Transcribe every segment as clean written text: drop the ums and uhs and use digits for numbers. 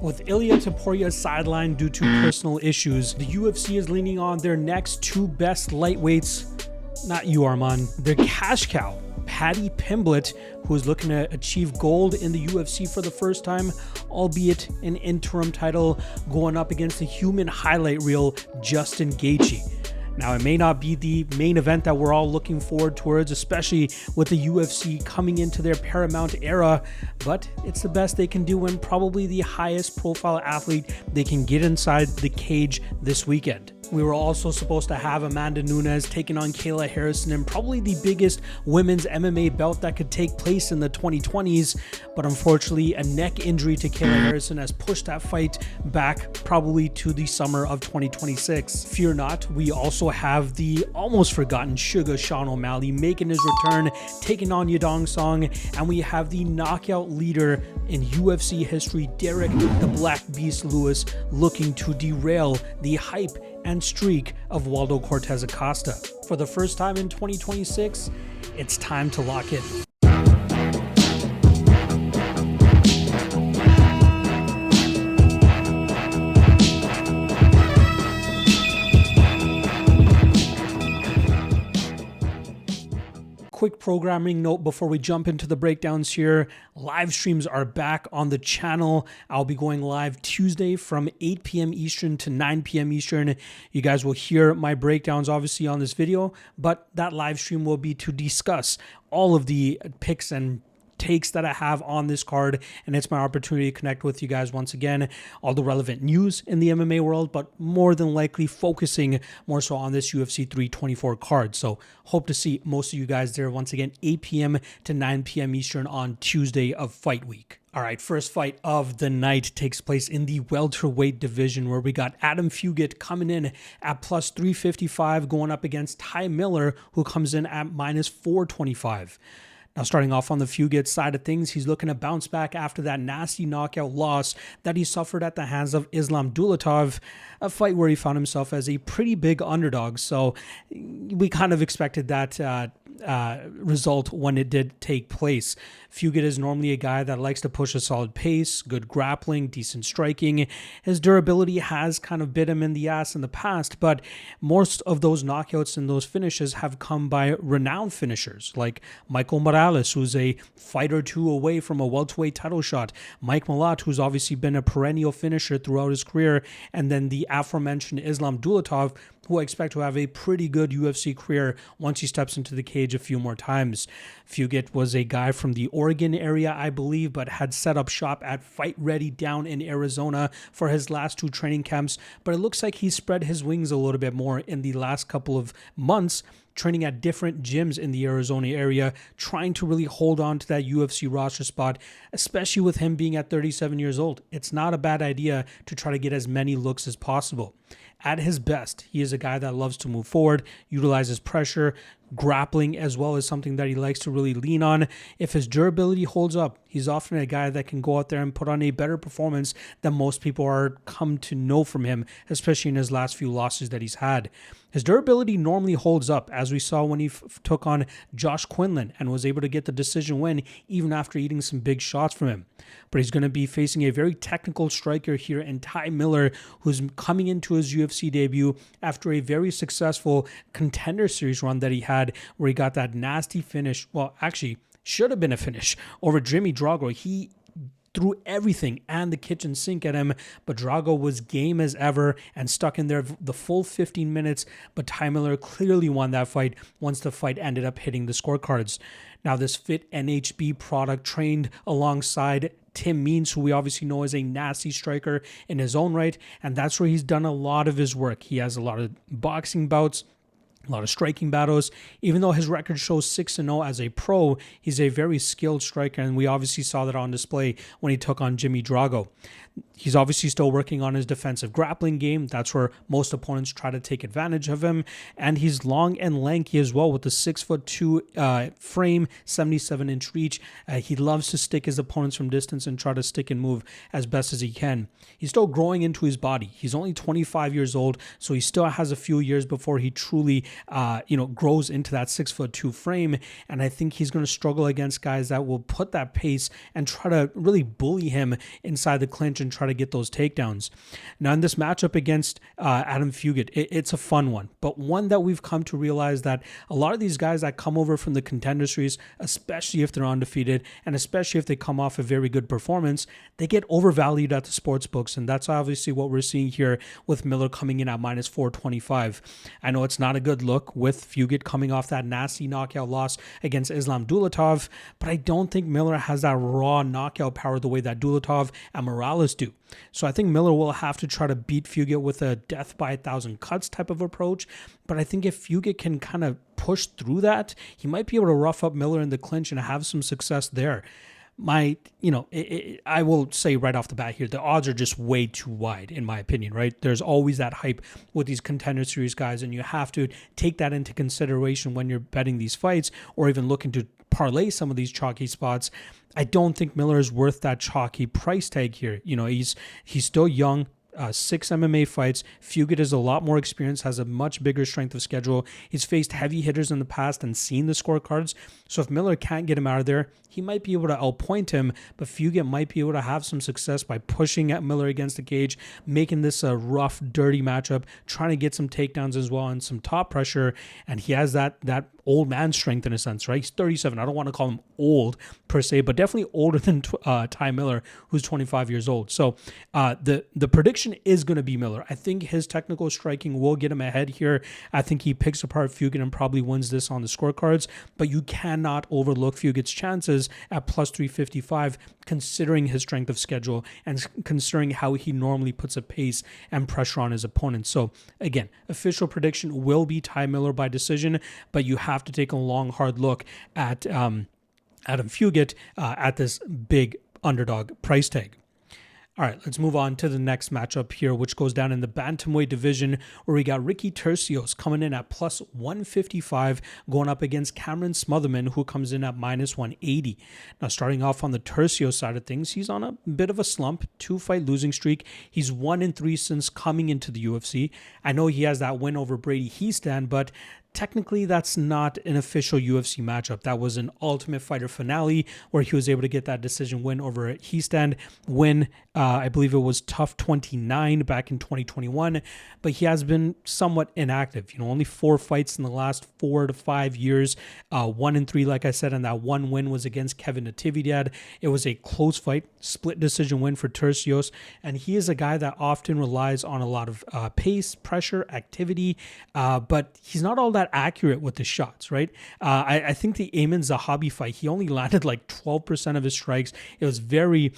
With Ilia Topuria sidelined due to personal issues, the UFC is leaning on their next two best lightweights, not you, Arman, their cash cow, Paddy Pimblett, who is looking to achieve gold in the UFC for the first time, albeit an interim title, going up against the human highlight reel, Justin Gaethje. Now, it may not be the main event that we're all looking forward towards, especially with the UFC coming into their Paramount era, but it's the best they can do and probably the highest profile athlete they can get inside the cage this weekend. We were also supposed to have Amanda Nunes taking on Kayla Harrison in probably the biggest women's MMA belt that could take place in the 2020s, but unfortunately a neck injury to Kayla Harrison has pushed that fight back probably to the summer of 2026. Fear not, we also have the almost forgotten Sugar Sean O'Malley making his return, taking on Yadong Song, and we have the knockout leader in UFC history, Derek the Black Beast Lewis, looking to derail the hype and streak of Waldo Cortes-Acosta. For the first time in 2026, it's time to lock in. Quick programming note before we jump into the breakdowns here. Live streams are back on the channel. I'll be going live Tuesday from 8 p.m. Eastern to 9 p.m. Eastern. You guys will hear my breakdowns obviously on this video, but that live stream will be to discuss all of the picks and takes that I have on this card, and it's my opportunity to connect with you guys once again, all the relevant news in the MMA world, but more than likely focusing more so on this UFC 324 card. So hope to see most of you guys there once again, 8 p.m. to 9 p.m. Eastern on Tuesday of fight week. All right, first fight of the night takes place in the welterweight division, where we got Adam Fugitt coming in at plus 355 going up against Ty Miller, who comes in at minus 425. Now, starting off on the Fugitt side of things, he's looking to bounce back after that nasty knockout loss that he suffered at the hands of Islam Dulatov, a fight where he found himself as a pretty big underdog. So we kind of expected that result when it did take place. Fugitt is normally a guy that likes to push a solid pace, good grappling, decent striking. His durability has kind of bit him in the ass in the past, but most of those knockouts and those finishes have come by renowned finishers like Michael Morales, who's a fight or two away from a welterweight title shot, Mike Malott, who's obviously been a perennial finisher throughout his career, and then the aforementioned Islam Dulatov, who I expect to have a pretty good UFC career once he steps into the cage a few more times. Fugitt was a guy from the Oregon area, I believe, but had set up shop at Fight Ready down in Arizona for his last two training camps. But it looks like he spread his wings a little bit more in the last couple of months, training at different gyms in the Arizona area, trying to really hold on to that UFC roster spot, especially with him being at 37 years old. It's not a bad idea to try to get as many looks as possible. At his best, he is a guy that loves to move forward, utilizes pressure, grappling as well as something that he likes to really lean on. If his durability holds up, he's often a guy that can go out there and put on a better performance than most people are come to know from him, especially in his last few losses that he's had. His durability normally holds up, as we saw when he took on Josh Quinlan and was able to get the decision win even after eating some big shots from him. But he's going to be facing a very technical striker here in Ty Miller, who's coming into his UFC debut after a very successful Contender Series run that he had, where he got that nasty finish. Well, actually, should have been a finish over Jimmy Drago. He threw everything and the kitchen sink at him, but Drago was game as ever and stuck in there the full 15 minutes, but Ty Miller clearly won that fight once the fight ended up hitting the scorecards. Now, this fit NHB product trained alongside Tim Means, who we obviously know is a nasty striker in his own right, and that's where he's done a lot of his work. He has a lot of boxing bouts, a lot of striking battles. Even though his record shows 6-0 as a pro, he's a very skilled striker, and we obviously saw that on display when he took on Jimmy Drago. He's obviously still working on his defensive grappling game. That's where most opponents try to take advantage of him. And he's long and lanky as well with the 6'2" frame, 77-inch reach. He loves to stick his opponents from distance and try to stick and move as best as he can. He's still growing into his body. He's only 25 years old, so he still has a few years before he truly grows into that 6'2" frame. And I think he's going to struggle against guys that will put that pace and try to really bully him inside the clinch and try to to get those takedowns. Now, in this matchup against Adam Fugitt, it's a fun one, but one that we've come to realize that a lot of these guys that come over from the Contender Series, especially if they're undefeated, and especially if they come off a very good performance, they get overvalued at the sports books, and that's obviously what we're seeing here with Miller coming in at minus 425. I know it's not a good look with Fugitt coming off that nasty knockout loss against Islam Dulatov, but I don't think Miller has that raw knockout power the way that Dulatov and Morales do. So I think Miller will have to try to beat Fugitt with a death by 1,000 cuts type of approach. But I think if Fugitt can kind of push through that, he might be able to rough up Miller in the clinch and have some success there. I will say right off the bat here, the odds are just way too wide, in my opinion, right? There's always that hype with these Contender Series guys, and you have to take that into consideration when you're betting these fights or even looking to parlay some of these chalky spots. I don't think Miller is worth that chalky price tag here. He's still young. 6 MMA fights. Fugitt is a lot more experienced, has a much bigger strength of schedule. He's faced heavy hitters in the past and seen the scorecards. So if Miller can't get him out of there, he might be able to outpoint him, but Fugitt might be able to have some success by pushing at Miller against the cage, making this a rough, dirty matchup, trying to get some takedowns as well and some top pressure. And he has that old man strength in a sense, right? He's 37. I don't want to call him old per se, but definitely older than Ty Miller, who's 25 years old. So the prediction is going to be Miller. I think his technical striking will get him ahead here. I think he picks apart Fugitt and probably wins this on the scorecards, but you cannot overlook Fugitt's chances at plus 355, considering his strength of schedule and considering how he normally puts a pace and pressure on his opponents. So again, official prediction will be Ty Miller by decision, but you have to take a long, hard look at Adam Fugitt at this big underdog price tag. All right, let's move on to the next matchup here, which goes down in the bantamweight division, where we got Ricky Turcios coming in at plus 155, going up against Cameron Smotherman, who comes in at minus 180. Now, starting off on the Turcios side of things, he's on a bit of a slump, 2-fight losing streak. He's 1-3 since coming into the UFC. I know he has that win over Brady Hiestand, but technically, that's not an official UFC matchup. That was an Ultimate Fighter finale where he was able to get that decision win over Hiestand. I believe it was TUF 29 back in 2021, but he has been somewhat inactive. Only 4 fights in the last 4 to 5 years. 1-3, like I said, and that one win was against Kevin Natividad. It was a close fight, split decision win for Turcios, and he is a guy that often relies on a lot of pace, pressure, activity, but he's not all that accurate with the shots, right? I think the Ayman Zahabi fight, he only landed like 12% of his strikes. It was very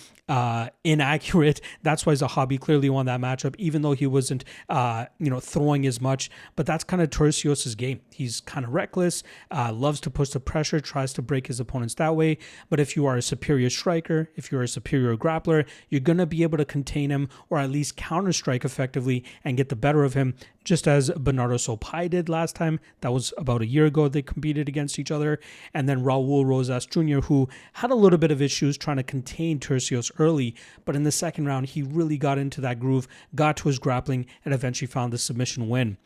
inaccurate. That's why Zahabi clearly won that matchup, even though he wasn't, throwing as much. But that's kind of Turcios' game. He's kind of reckless, loves to push the pressure, tries to break his opponents that way. But if you are a superior striker, if you're a superior grappler, you're going to be able to contain him or at least counter-strike effectively and get the better of him, just as Bernardo Sopai did last time. That was about a year ago they competed against each other. And then Raul Rosas Jr., who had a little bit of issues trying to contain Turcios early, but in the second round, he really got into that groove, got to his grappling, and eventually found the submission win.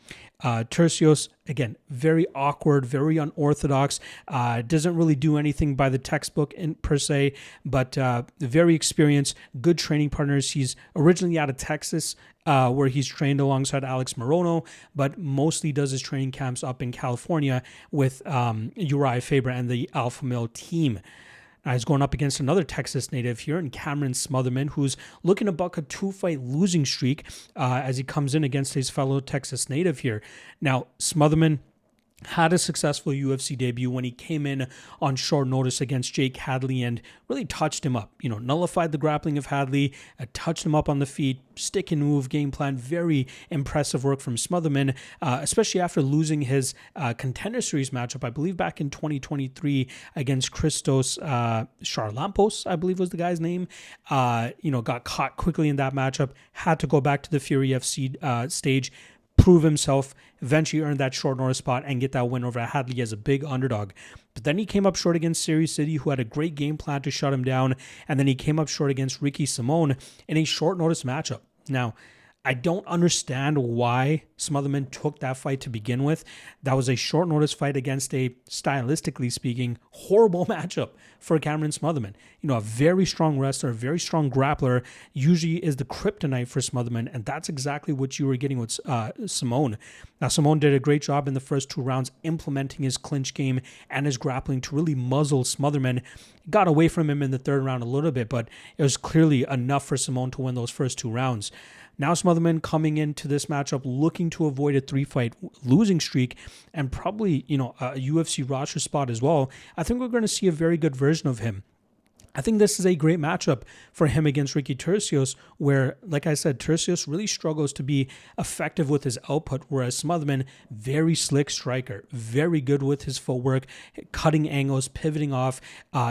Turcios, again, very awkward, very unorthodox, doesn't really do anything by the textbook per se, but very experienced, good training partners. He's originally out of Texas, where he's trained alongside Alex Morono, but mostly does his training camps up in California with Uriah Faber and the Alpha Male team. He's going up against another Texas native here in Cameron Smotherman, who's looking to buck a 2-fight losing streak as he comes in against his fellow Texas native here. Now, Smotherman had a successful UFC debut when he came in on short notice against Jake Hadley and really touched him up. Nullified the grappling of Hadley, touched him up on the feet, stick and move game plan. Very impressive work from Smotherman, especially after losing his Contender Series matchup, I believe back in 2023 against Christos Charlampos, I believe was the guy's name. Got caught quickly in that matchup, had to go back to the Fury FC stage, prove himself, eventually earn that short notice spot and get that win over Hadley as a big underdog. But then he came up short against Series City, who had a great game plan to shut him down, and then he came up short against Ricky Simone in a short notice matchup. Now, I don't understand why Smotherman took that fight to begin with. That was a short notice fight against a, stylistically speaking, horrible matchup for Cameron Smotherman. You know, a very strong wrestler, a very strong grappler, usually is the kryptonite for Smotherman, and that's exactly what you were getting with Simone. Now, Simone did a great job in the first 2 rounds implementing his clinch game and his grappling to really muzzle Smotherman. Got away from him in the 3rd round a little bit, but it was clearly enough for Simone to win those first 2 rounds. Now Smotherman coming into this matchup looking to avoid a 3-fight losing streak and probably, you know, a UFC roster spot as well. I think we're going to see a very good version of him. I think this is a great matchup for him against Ricky Turcios, where, like I said, Turcios really struggles to be effective with his output, whereas Smotherman, very slick striker, very good with his footwork, cutting angles, pivoting off,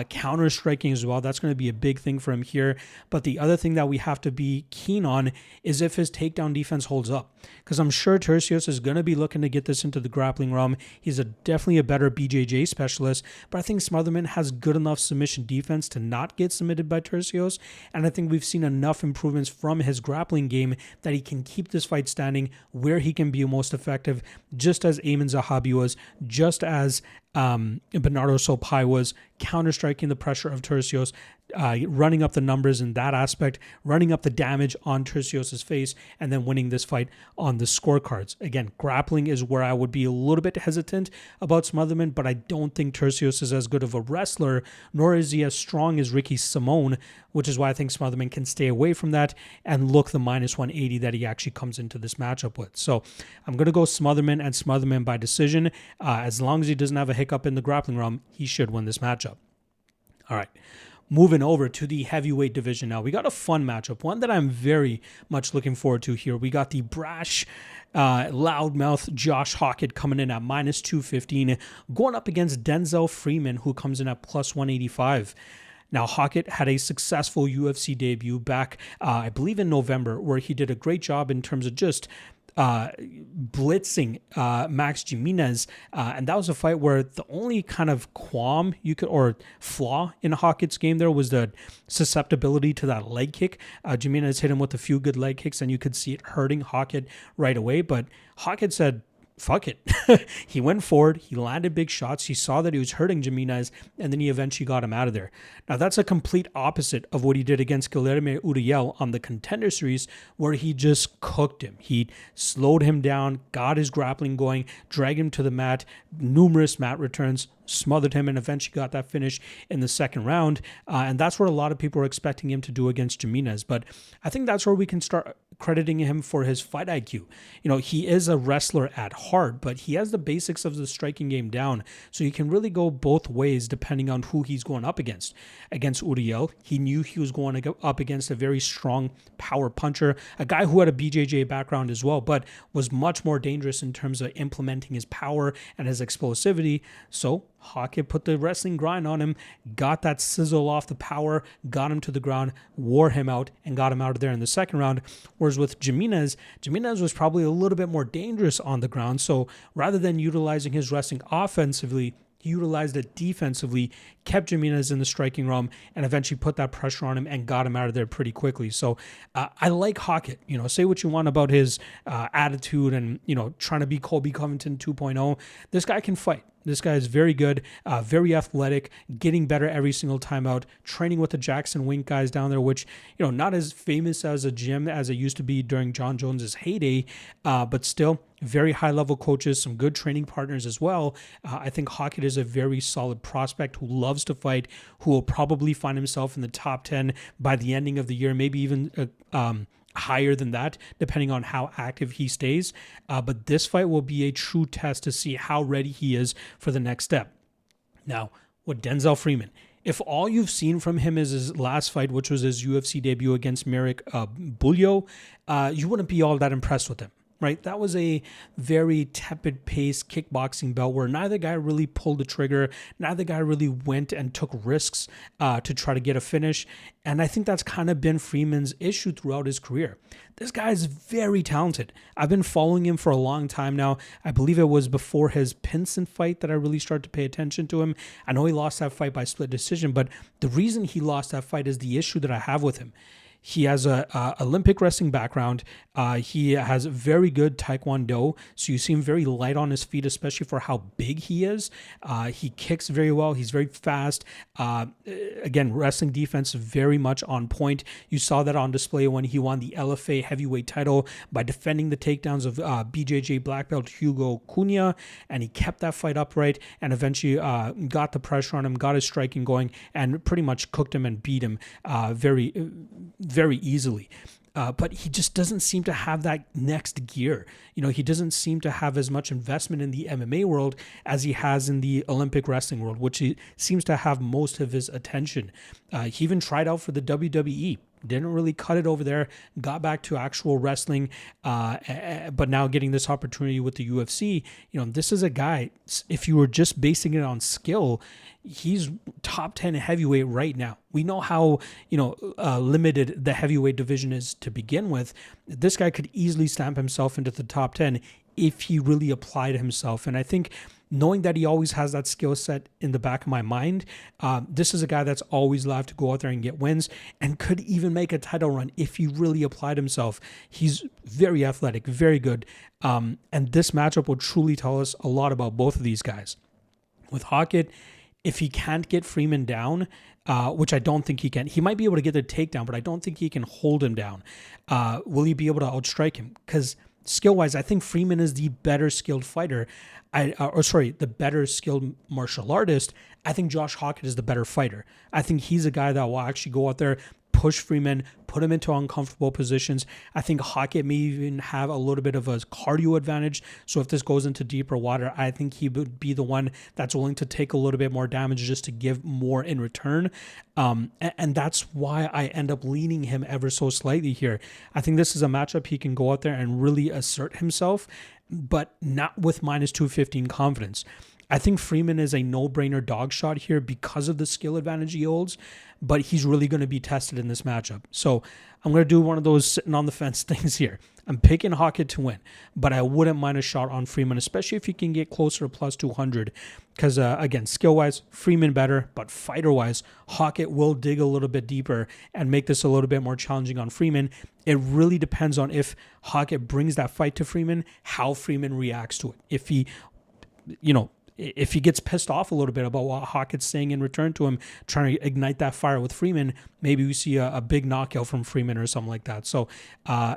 counter-striking as well. That's going to be a big thing for him here. But the other thing that we have to be keen on is if his takedown defense holds up, because I'm sure Turcios is going to be looking to get this into the grappling realm. He's definitely a better BJJ specialist, but I think Smotherman has good enough submission defense to not get submitted by Turcios, and I think we've seen enough improvements from his grappling game that he can keep this fight standing where he can be most effective, just as Amin Zahabi was, just as Bernardo Sopai was, counter-striking the pressure of Turcios, running up the numbers in that aspect, running up the damage on Turcios' face, and then winning this fight on the scorecards. Again, grappling is where I would be a little bit hesitant about Smotherman, but I don't think Turcios is as good of a wrestler, nor is he as strong as Ricky Simone, which is why I think Smotherman can stay away from that and look the minus 180 that he actually comes into this matchup with. So I'm going to go Smotherman and Smotherman by decision. As long as he doesn't have a hiccup in the grappling realm, he should win this matchup. All right. Moving over to the heavyweight division now. We got a fun matchup, one that I'm very much looking forward to here. We got the brash, loudmouth Josh Hokit coming in at minus 215, going up against Denzel Freeman, who comes in at plus 185. Now, Hokit had a successful UFC debut back, I believe in November, where he did a great job in terms of just blitzing Max Jimenez, and that was a fight where the only kind of qualm you could, or flaw in Hokit's game there, was the susceptibility to that leg kick. Jimenez hit him with a few good leg kicks, and you could see it hurting Hokit right away, but Hokit said, fuck it. He went forward, he landed big shots, he saw that he was hurting Jimenez, and then he eventually got him out of there. Now, that's a complete opposite of what he did against Guilherme Uriel on the Contender Series, where he just cooked him. He slowed him down, got his grappling going, dragged him to the mat, numerous mat returns, smothered him, and eventually got that finish in the 2nd round. And that's what a lot of people are expecting him to do against Jimenez. But I think that's where we can start crediting him for his fight IQ. You know, he is a wrestler at heart, but he has the basics of the striking game down. So you can really go both ways depending on who he's going up against. Against Uriel, he knew he was going to go up against a very strong power puncher, a guy who had a BJJ background as well, but was much more dangerous in terms of implementing his power and his explosivity. So Hokit put the wrestling grind on him, got that sizzle off the power, got him to the ground, wore him out, and got him out of there in the 2nd round. Whereas with Jimenez was probably a little bit more dangerous on the ground. So rather than utilizing his wrestling offensively, he utilized it defensively, kept Jimenez in the striking realm, and eventually put that pressure on him and got him out of there pretty quickly. So I like Hokit. You know, say what you want about his attitude and, you know, trying to be Colby Covington 2.0. This guy can fight. This guy is very good, very athletic, getting better every single time out, training with the Jackson Wink guys down there, which, you know, not as famous as a gym as it used to be during John Jones's heyday, but still very high-level coaches, some good training partners as well. I think Hokit is a very solid prospect who loves to fight, who will probably find himself in the top 10 by the ending of the year, maybe even higher than that, depending on how active he stays. But this fight will be a true test to see how ready he is for the next step. Now, with Denzel Freeman, if all you've seen from him is his last fight, which was his UFC debut against Merrick Bulyo, you wouldn't be all that impressed with him. Right, that was a very tepid pace kickboxing bout where neither guy really pulled the trigger, neither guy really went and took risks to try to get a finish. And I think that's kind of been Freeman's issue throughout his career. This guy is very talented. I've been following him for a long time now. I believe it was before his Pinson fight that I really started to pay attention to him. I know he lost that fight by split decision, but the reason he lost that fight is the issue that I have with him. He has a Olympic wrestling background. He has very good Taekwondo, so you see him very light on his feet, especially for how big he is. He kicks very well. He's very fast. Again, wrestling defense very much on point. You saw that on display when he won the LFA heavyweight title by defending the takedowns of BJJ black belt Hugo Cunha, and he kept that fight upright and eventually got the pressure on him, got his striking going, and pretty much cooked him and beat him very easily. But he just doesn't seem to have that next gear. He doesn't seem to have as much investment in the MMA world as he has in the Olympic wrestling world, which he seems to have most of his attention. He even tried out for the WWE. Didn't really cut it over there, got back to actual wrestling, but now getting this opportunity with the UFC. This is a guy, if you were just basing it on skill, he's top 10 heavyweight right now. We know how, limited the heavyweight division is to begin with. This guy could easily stamp himself into the top 10 if he really applied himself. And I think knowing that he always has that skill set in the back of my mind, this is a guy that's always allowed to go out there and get wins and could even make a title run if he really applied himself. He's very athletic, very good. And this matchup will truly tell us a lot about both of these guys. With Hokit, if he can't get Freeman down, which I don't think he can, he might be able to get the takedown, but I don't think he can hold him down. Will he be able to outstrike him? Because skill-wise, I think Freeman is the better skilled fighter. The better skilled martial artist. I think Josh Hokit is the better fighter. I think he's a guy that will actually go out there, push Freeman, put him into uncomfortable positions. I think Hokit may even have a little bit of a cardio advantage. So if this goes into deeper water, I think he would be the one that's willing to take a little bit more damage just to give more in return. And that's why I end up leaning him ever so slightly here. I think this is a matchup he can go out there and really assert himself, but not with minus 215 confidence. I think Freeman is a no-brainer dog shot here because of the skill advantage he holds, but he's really going to be tested in this matchup. So I'm going to do one of those sitting on the fence things here. I'm picking Hokit to win, but I wouldn't mind a shot on Freeman, especially if he can get closer to plus 200. Because, again, skill-wise, Freeman better, but fighter-wise, Hokit will dig a little bit deeper and make this a little bit more challenging on Freeman. It really depends on if Hokit brings that fight to Freeman, how Freeman reacts to it. If he gets pissed off a little bit about what Hokit's saying in return to him, trying to ignite that fire with Freeman, maybe we see a big knockout from Freeman or something like that. So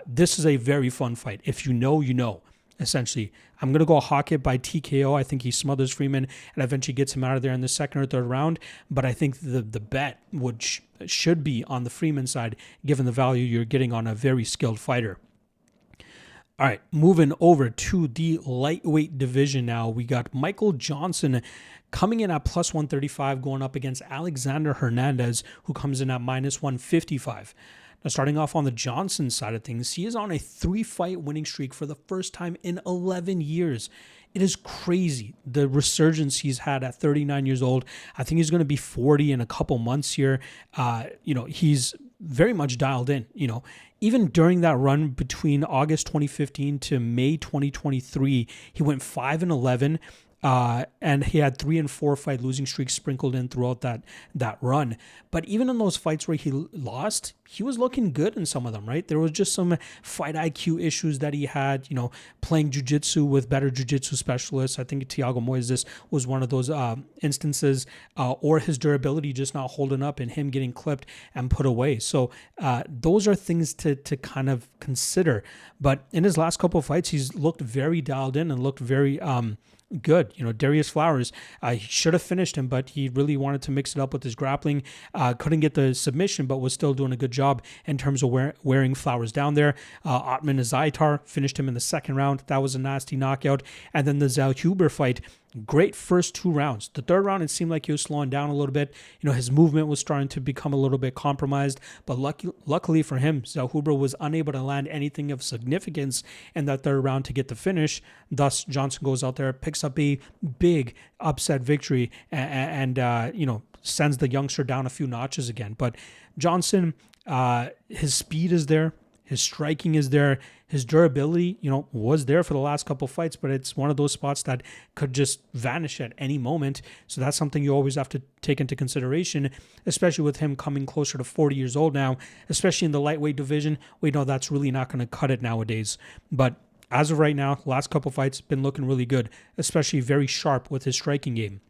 this is a very fun fight. If you know, essentially. I'm going to go Hokit by TKO. I think he smothers Freeman and eventually gets him out of there in the second or third round. But I think the bet should be on the Freeman side, given the value you're getting on a very skilled fighter. All right, moving over to the lightweight division now. We got Michael Johnson coming in at plus 135, going up against Alexander Hernandez, who comes in at minus 155. Now, starting off on the Johnson side of things, he is on a 3-fight winning streak for the first time in 11 years. It is crazy, the resurgence he's had at 39 years old. I think he's going to be 40 in a couple months here. He's very much dialed in. Even during that run between August 2015 to May 2023, he went 5-11. And he had 3 and 4 fight losing streaks sprinkled in throughout that run. But even in those fights where he lost, he was looking good in some of them, right? There was just some fight IQ issues that he had, playing jiu-jitsu with better jiu-jitsu specialists. I think Thiago Moises was one of those instances, or his durability just not holding up and him getting clipped and put away. So those are things to kind of consider. But in his last couple of fights, he's looked very dialed in and looked very good. Darius Flowers, he should have finished him, but he really wanted to mix it up with his grappling. Couldn't get the submission, but was still doing a good job in terms of wearing Flowers down there. Otman Azaitar finished him in the second round. That was a nasty knockout. And then the Zellhuber fight, great first 2 rounds. The third round, it seemed like he was slowing down a little bit. His movement was starting to become a little bit compromised. But luckily for him, Zellhuber was unable to land anything of significance in that third round to get the finish. Thus, Johnson goes out there, picks up a big upset victory, and sends the youngster down a few notches again. But Johnson, his speed is there. His striking is there. His durability, was there for the last couple fights, but it's one of those spots that could just vanish at any moment. So that's something you always have to take into consideration, especially with him coming closer to 40 years old now, especially in the lightweight division. We know that's really not going to cut it nowadays. But as of right now, last couple fights been looking really good, especially very sharp with his striking game.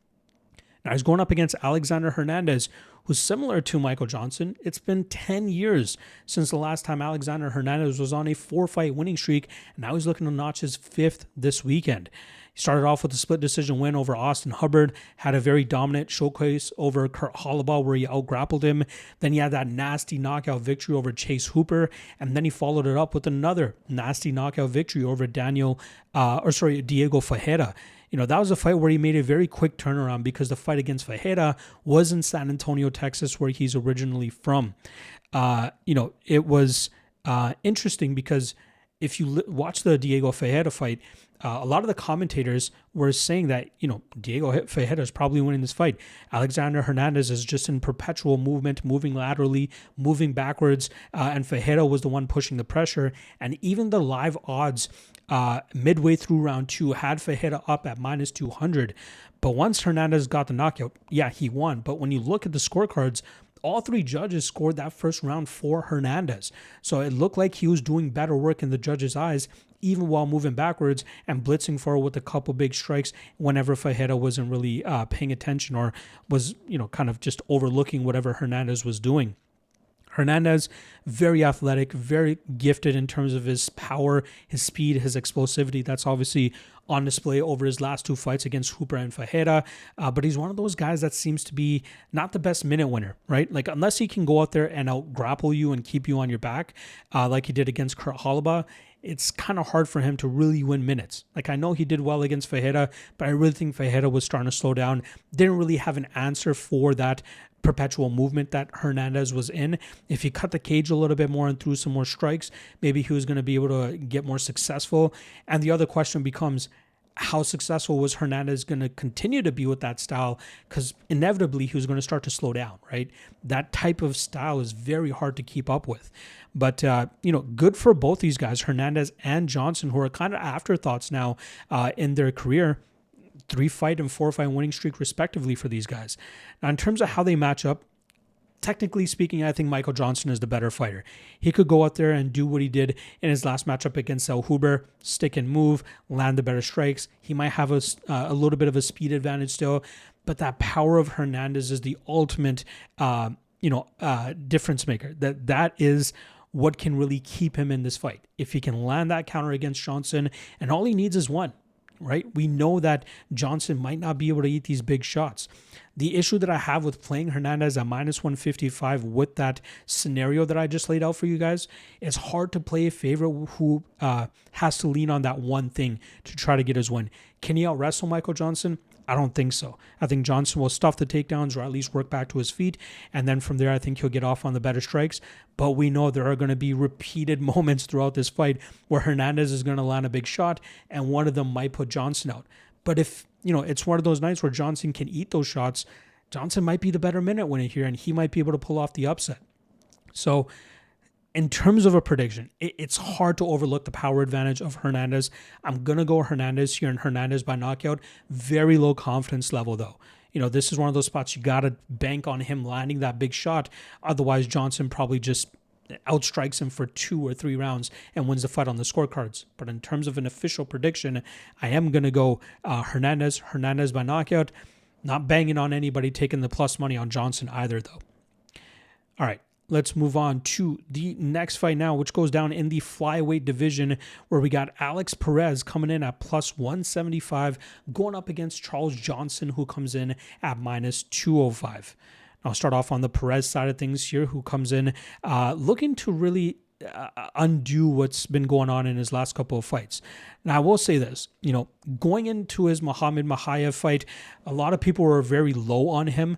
Now he's going up against Alexander Hernandez, who's similar to Michael Johnson. It's been 10 years since the last time Alexander Hernandez was on a 4-fight winning streak, and now he's looking to notch his 5th this weekend. He started off with a split decision win over Austin Hubbard, had a very dominant showcase over Kurt Holobaugh where he out-grappled him. Then he had that nasty knockout victory over Chase Hooper, and then he followed it up with another nasty knockout victory over Diego Fajeda. That was a fight where he made a very quick turnaround because the fight against Fajeda was in San Antonio, Texas, where he's originally from. It was interesting because if you watch the Diego Fajeda fight, a lot of the commentators were saying that, Diego Fajeda is probably winning this fight. Alexander Hernandez is just in perpetual movement, moving laterally, moving backwards, and Fajeda was the one pushing the pressure. And even the live odds midway through round 2 had Fajeda up at minus 200. But once Hernandez got the knockout, yeah, he won. But when you look at the scorecards, all 3 judges scored that first round for Hernandez. So it looked like he was doing better work in the judges' eyes, even while moving backwards and blitzing forward with a couple big strikes whenever Fajeda wasn't really paying attention or was, kind of just overlooking whatever Hernandez was doing. Hernandez, very athletic, very gifted in terms of his power, his speed, his explosivity. That's obviously on display over his last 2 fights against Hooper and Fajeda. But he's one of those guys that seems to be not the best minute winner, right? Like, unless he can go out there and out-grapple you and keep you on your back, like he did against Kurt Holobaugh, it's kind of hard for him to really win minutes. Like, I know he did well against Fajeda, but I really think Fajeda was starting to slow down. Didn't really have an answer for that perpetual movement that Hernandez was in. If he cut the cage a little bit more and threw some more strikes, maybe he was going to be able to get more successful. And the other question becomes, how successful was Hernandez going to continue to be with that style? Because inevitably he was going to start to slow down, right? That type of style is very hard to keep up with. But, good for both these guys, Hernandez and Johnson, who are kind of afterthoughts now in their career. 3-fight and 4-fight winning streak respectively for these guys. Now, in terms of how they match up, technically speaking, I think Michael Johnson is the better fighter. He could go out there and do what he did in his last matchup against El Huber, stick and move, land the better strikes. He might have a little bit of a speed advantage still, but that power of Hernandez is the ultimate, difference maker. That is what can really keep him in this fight. If he can land that counter against Johnson, and all he needs is one. Right? We know that Johnson might not be able to eat these big shots. The issue that I have with playing Hernandez at minus 155 with that scenario that I just laid out for you guys, it's hard to play a favorite who has to lean on that one thing to try to get his win. Can he out-wrestle Michael Johnson? I don't think so. I think Johnson will stuff the takedowns or at least work back to his feet. And then from there, I think he'll get off on the better strikes. But we know there are going to be repeated moments throughout this fight where Hernandez is going to land a big shot and one of them might put Johnson out. But if, it's one of those nights where Johnson can eat those shots, Johnson might be the better minute winner here and he might be able to pull off the upset. So in terms of a prediction, it's hard to overlook the power advantage of Hernandez. I'm going to go Hernandez here and Hernandez by knockout. Very low confidence level, though. This is one of those spots you got to bank on him landing that big shot. Otherwise, Johnson probably just outstrikes him for 2 or 3 rounds and wins the fight on the scorecards. But in terms of an official prediction, I am going to go Hernandez by knockout. Not banging on anybody taking the plus money on Johnson either, though. All right. Let's move on to the next fight now, which goes down in the flyweight division where we got Alex Perez coming in at plus 175, going up against Charles Johnson, who comes in at minus 205. I'll start off on the Perez side of things here, who comes in looking to really undo what's been going on in his last couple of fights. Now, I will say this, going into his Muhammad Mokaev fight, a lot of people were very low on him.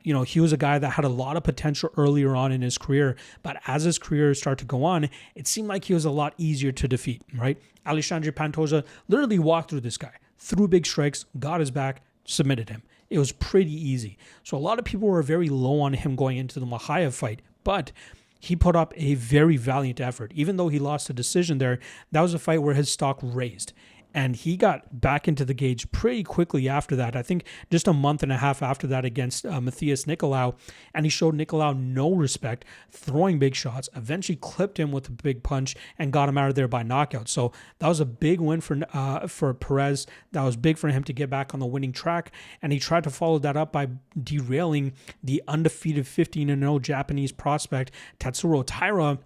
He was a guy that had a lot of potential earlier on in his career, but as his career started to go on, it seemed like he was a lot easier to defeat, right? Alexandre Pantoja literally walked through this guy, threw big strikes, got his back, submitted him. It was pretty easy. So a lot of people were very low on him going into the Mokaev fight, but he put up a very valiant effort. Even though he lost a decision there, that was a fight where his stock raised. And he got back into the cage pretty quickly after that. I think just a month and a half after that against Matthias Nicolau. And he showed Nicolau no respect, throwing big shots, eventually clipped him with a big punch and got him out of there by knockout. So that was a big win for Perez. That was big for him to get back on the winning track. And he tried to follow that up by derailing the undefeated 15-0 Japanese prospect Tatsuro Taira.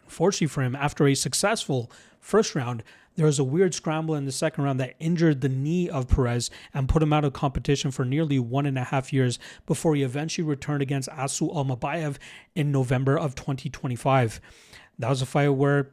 Unfortunately for him, after a successful first round, there was a weird scramble in the second round that injured the knee of Perez and put him out of competition for nearly 1.5 years before he eventually returned against Asu Almabayev in November of 2025. That was a fight where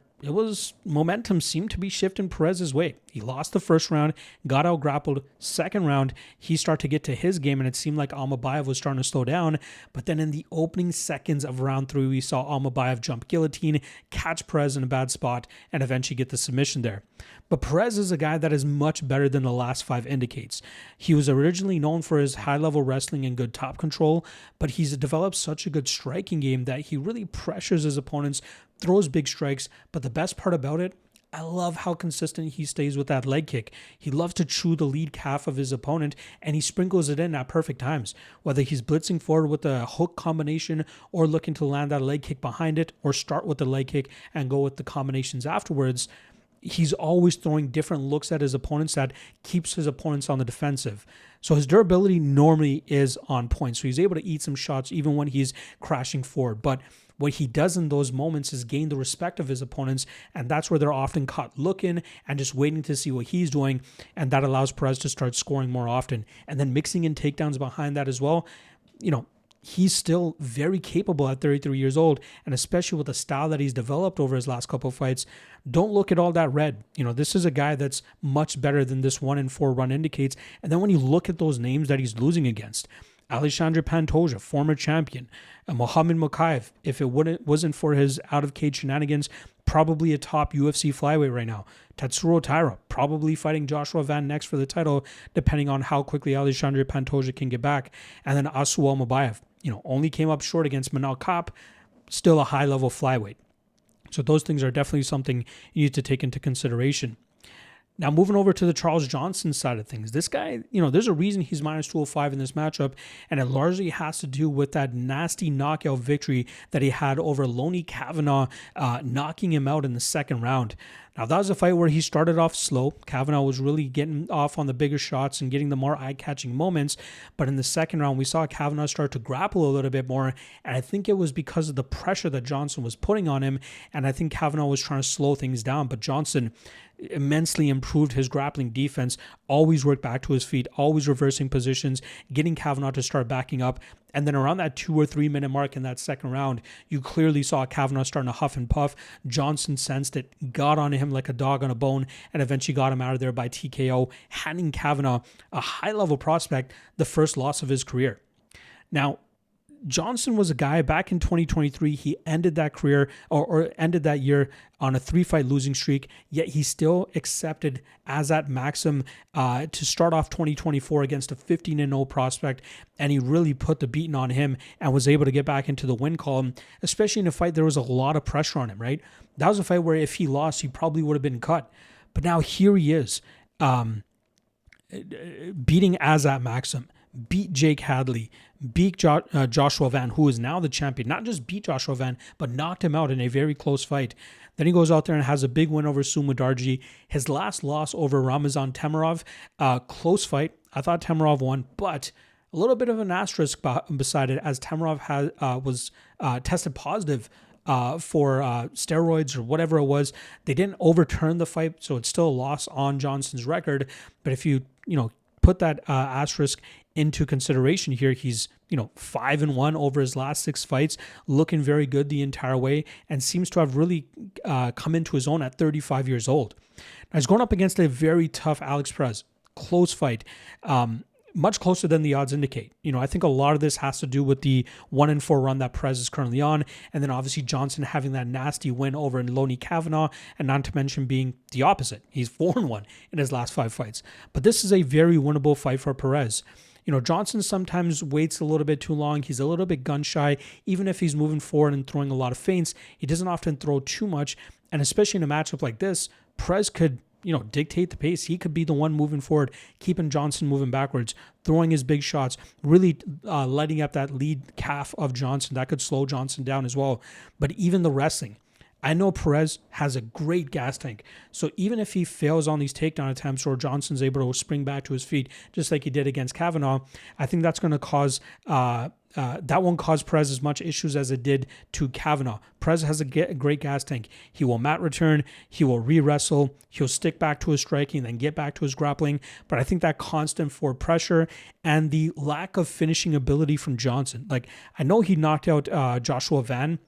momentum seemed to be shifting Perez's way. He lost the first round, got out grappled. Second round, he started to get to his game, and it seemed like Almabayev was starting to slow down. But then in the opening seconds of round 3, we saw Almabayev jump guillotine, catch Perez in a bad spot, and eventually get the submission there. But Perez is a guy that is much better than the last 5 indicates. He was originally known for his high-level wrestling and good top control, but he's developed such a good striking game that he really pressures his opponents, throws big strikes, but the best part about it, I love how consistent he stays with that leg kick. He loves to chew the lead calf of his opponent, and he sprinkles it in at perfect times. Whether he's blitzing forward with a hook combination or looking to land that leg kick behind it, or start with the leg kick and go with the combinations afterwards, he's always throwing different looks at his opponents that keeps his opponents on the defensive. So his durability normally is on point. So he's able to eat some shots even when he's crashing forward. But what he does in those moments is gain the respect of his opponents, and that's where they're often caught looking and just waiting to see what he's doing, and that allows Perez to start scoring more often. And then mixing in takedowns behind that as well. He's still very capable at 33 years old, and especially with the style that he's developed over his last couple of fights, don't look at all that red. This is a guy that's much better than this 1-4 run indicates. And then when you look at those names that he's losing against, Alexandre Pantoja, former champion, Mohamed Mokaev, if it wasn't for his out-of-cage shenanigans, probably a top UFC flyweight right now. Tatsuro Taira, probably fighting Joshua Van next for the title, depending on how quickly Alexandre Pantoja can get back. And then Asu Almabayev, only came up short against Manal Kape, still a high-level flyweight. So those things are definitely something you need to take into consideration. Now, moving over to the Charles Johnson side of things, this guy, there's a reason he's minus 205 in this matchup, and it largely has to do with that nasty knockout victory that he had over Lonnie Kavanaugh, knocking him out in the second round. Now, that was a fight where he started off slow. Kavanaugh was really getting off on the bigger shots and getting the more eye-catching moments. But in the second round, we saw Kavanaugh start to grapple a little bit more. And I think it was because of the pressure that Johnson was putting on him. And I think Kavanaugh was trying to slow things down. But Johnson immensely improved his grappling defense, always worked back to his feet, always reversing positions, getting Kavanaugh to start backing up. And then around that 2 or 3 minute mark in that second round, you clearly saw Kavanaugh starting to huff and puff. Johnson sensed it, got on him like a dog on a bone, and eventually got him out of there by TKO, handing Kavanaugh, a high-level prospect, the first loss of his career. Now, Johnson was a guy back in 2023. He ended that career or ended that year on a 3-fight losing streak, yet he still accepted Azat Maxim to start off 2024 against a 15-0 prospect, and he really put the beating on him and was able to get back into the win column, especially in a fight there was a lot of pressure on him, right? That was a fight where if he lost, he probably would have been cut. But now here he is, beating Azat Maxim, beat Jake Hadley, beat Joshua Van, who is now the champion. Not just beat Joshua Van, but knocked him out in a very close fight. Then he goes out there and has a big win over Sumudarji. His last loss over Ramazan Temirov, close fight. I thought Temirov won, but a little bit of an asterisk beside it, as Temirov was tested positive for steroids or whatever it was. They didn't overturn the fight, so it's still a loss on Johnson's record. But if you put that asterisk into consideration here, he's 5-1 over his last 6 fights, looking very good the entire way, and seems to have really come into his own at 35 years old. Now, he's going up against a very tough Alex Perez. Close fight. Much closer than the odds indicate. I think a lot of this has to do with the 1-4 run that Perez is currently on, and then obviously Johnson having that nasty win over Lonnie Kavanaugh, and not to mention being the opposite. He's 4-1 in his last 5 fights. But this is a very winnable fight for Perez. Johnson sometimes waits a little bit too long. He's a little bit gun shy. Even if he's moving forward and throwing a lot of feints, he doesn't often throw too much. And especially in a matchup like this, Perez could, dictate the pace. He could be the one moving forward, keeping Johnson moving backwards, throwing his big shots, really lighting up that lead calf of Johnson. That could slow Johnson down as well. But even the wrestling, I know Perez has a great gas tank. So even if he fails on these takedown attempts or Johnson's able to spring back to his feet, just like he did against Kavanaugh, I think that's going to cause, that won't cause Perez as much issues as it did to Kavanaugh. Perez has a great gas tank. He will mat return. He will re-wrestle. He'll stick back to his striking and then get back to his grappling. But I think that constant forward pressure and the lack of finishing ability from Johnson. Like, I know he knocked out Joshua Van.